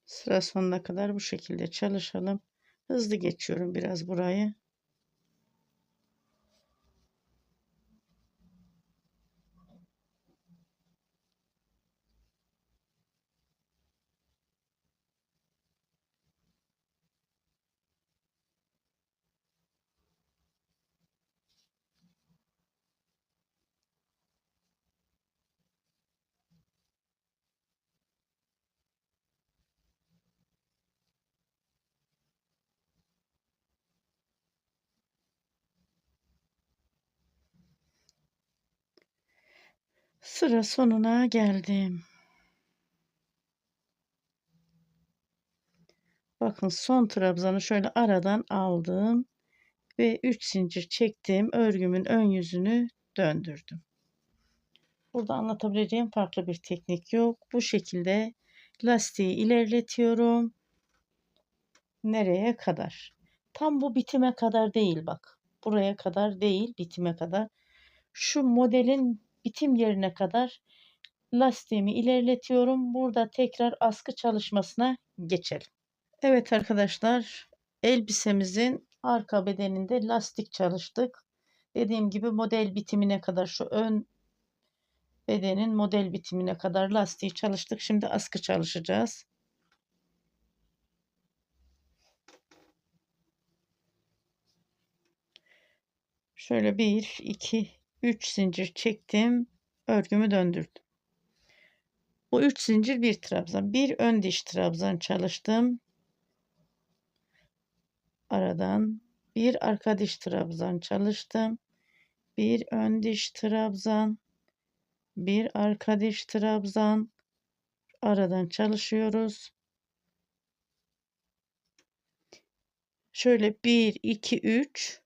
Sıra sonuna kadar bu şekilde çalışalım. Hızlı geçiyorum biraz burayı. Sıra sonuna geldim. Bakın son trabzanı şöyle aradan aldım ve 3 zincir çektim. Örgümün ön yüzünü döndürdüm. Burada anlatabileceğim farklı bir teknik yok. Bu şekilde lastiği ilerletiyorum. Nereye kadar? Tam bu bitime kadar değil bak. Buraya kadar değil, bitime kadar. Şu modelin bitim yerine kadar lastiğimi ilerletiyorum. Burada tekrar askı çalışmasına geçelim. Evet arkadaşlar, elbisemizin arka bedeninde lastik çalıştık. Dediğim gibi model bitimine kadar, şu ön bedenin model bitimine kadar lastiği çalıştık. Şimdi askı çalışacağız. Şöyle 1, 2, 3 zincir çektim. Örgümü döndürdüm. Bu 3 zincir bir trabzan. Bir ön diş trabzan çalıştım. Aradan bir arka diş trabzan çalıştım. Bir ön diş trabzan. Bir arka diş trabzan, aradan çalışıyoruz. Şöyle 1 2 3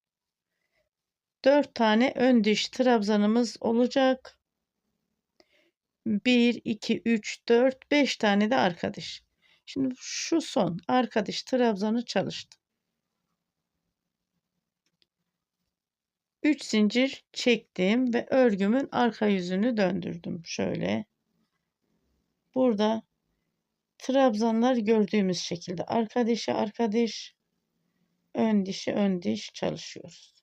4 tane ön diş trabzanımız olacak. 1 2 3 4 5 tane de arka diş. Şimdi şu son arka diş trabzanı çalıştım. 3 zincir çektim ve örgümün arka yüzünü döndürdüm. Şöyle. Burada trabzanlar gördüğümüz şekilde arka dişe arka diş, ön dişe ön diş çalışıyoruz.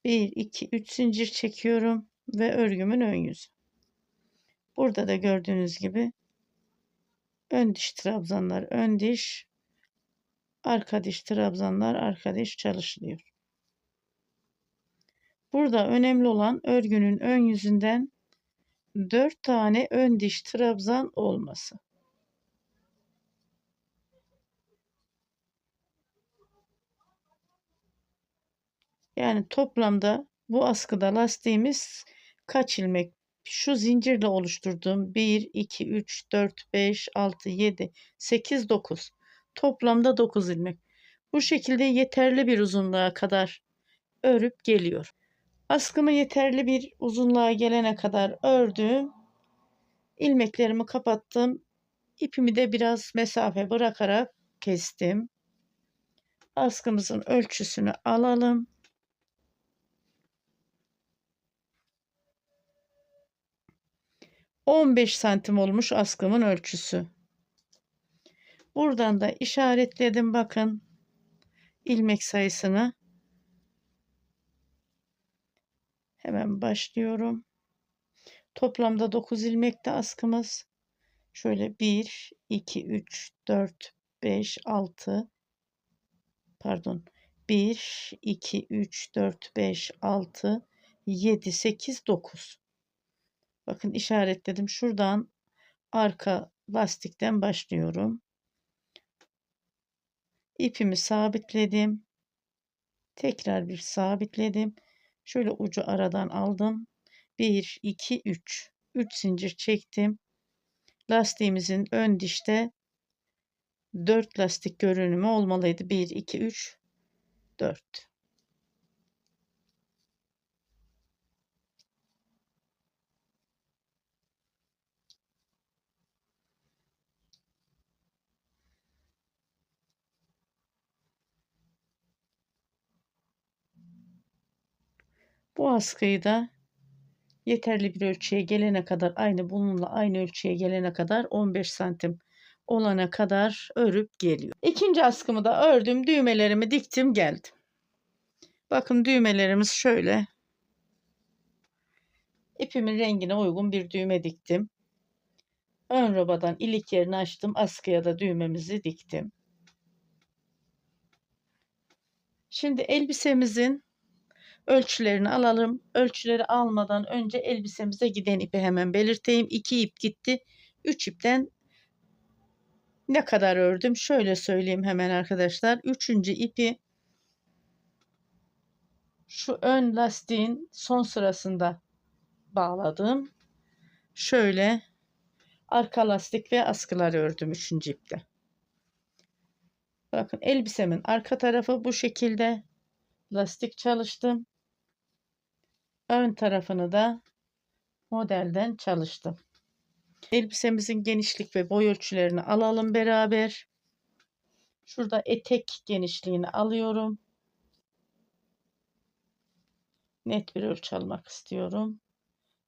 Bir, iki, üç zincir çekiyorum ve örgümün ön yüzü. Burada da gördüğünüz gibi ön diş trabzanlar ön diş, arka diş trabzanlar arka diş çalışılıyor. Burada önemli olan örgünün ön yüzünden 4 tane ön diş trabzan olması. Yani toplamda bu askıda lastiğimiz kaç ilmek? Şu zincirle oluşturduğum 1, 2, 3, 4, 5, 6, 7, 8, 9. Toplamda 9 ilmek. Bu şekilde yeterli bir uzunluğa kadar örüp geliyor. Askımı yeterli bir uzunluğa gelene kadar ördüm. İlmeklerimi kapattım. İpimi de biraz mesafe bırakarak kestim. Askımızın ölçüsünü alalım. 15 santim olmuş askımın ölçüsü. Buradan da işaretledim bakın ilmek sayısını. Hemen başlıyorum. Toplamda 9 ilmekte askımız. Şöyle 1, 2, 3, 4, 5, 6 pardon 1, 2, 3, 4, 5, 6, 7, 8, 9. Bakın işaretledim. Şuradan arka lastikten başlıyorum. İpimi sabitledim. Tekrar bir sabitledim. Şöyle ucu aradan aldım. 1, 2, 3. 3 zincir çektim. Lastiğimizin ön dişte 4 lastik görünümü olmalıydı. 1, 2, 3, 4. Bu askıyı da yeterli bir ölçüye gelene kadar bununla aynı ölçüye gelene kadar 15 santim olana kadar örüp geliyor. İkinci askımı da ördüm. Düğmelerimi diktim geldim. Bakın düğmelerimiz şöyle. İpimin rengine uygun bir düğme diktim. Ön robadan ilik yerini açtım. Askıya da düğmemizi diktim. Şimdi elbisemizin ölçülerini alalım. Ölçüleri almadan önce elbisemize giden ipi hemen belirteyim. 2 ip gitti. 3 ipten ne kadar ördüm? Şöyle söyleyeyim hemen arkadaşlar. 3. ipi şu ön lastiğin son sırasında bağladım. Şöyle arka lastik ve askıları ördüm 3. ipte. Bakın elbisemin arka tarafı bu şekilde. Lastik çalıştım. Ön tarafını da modelden çalıştım. Elbisemizin genişlik ve boy ölçülerini alalım beraber. Şurada etek genişliğini alıyorum. Net bir ölçü almak istiyorum.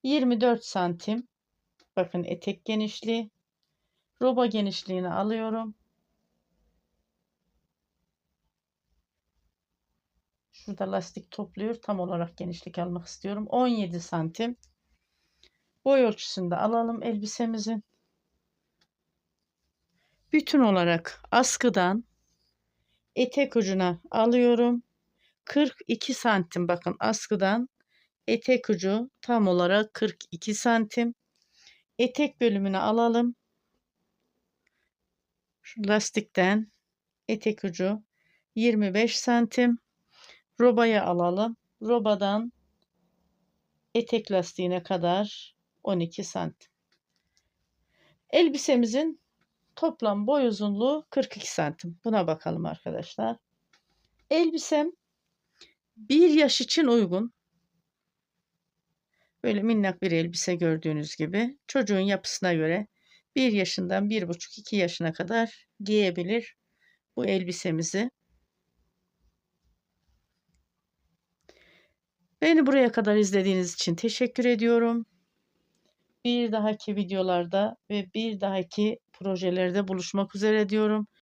24 santim. Bakın etek genişliği. Roba genişliğini alıyorum. Şurada lastik topluyor. Tam olarak genişlik almak istiyorum. 17 santim. Boy ölçüsünü de alalım elbisemizin. Bütün olarak askıdan etek ucuna alıyorum. 42 santim bakın askıdan etek ucu tam olarak 42 santim. etek bölümünü alalım. Şu lastikten etek ucu 25 santim. Robaya alalım. Robadan etek lastiğine kadar 12 santim. Elbisemizin toplam boy uzunluğu 42 santim. Buna bakalım arkadaşlar. Elbisem 1 yaş için uygun. Böyle minnak bir elbise gördüğünüz gibi. Çocuğun yapısına göre 1 yaşından 1,5-2 yaşına kadar giyebilir bu elbisemizi. Beni buraya kadar izlediğiniz için teşekkür ediyorum. Bir dahaki videolarda ve bir dahaki projelerde buluşmak üzere diyorum.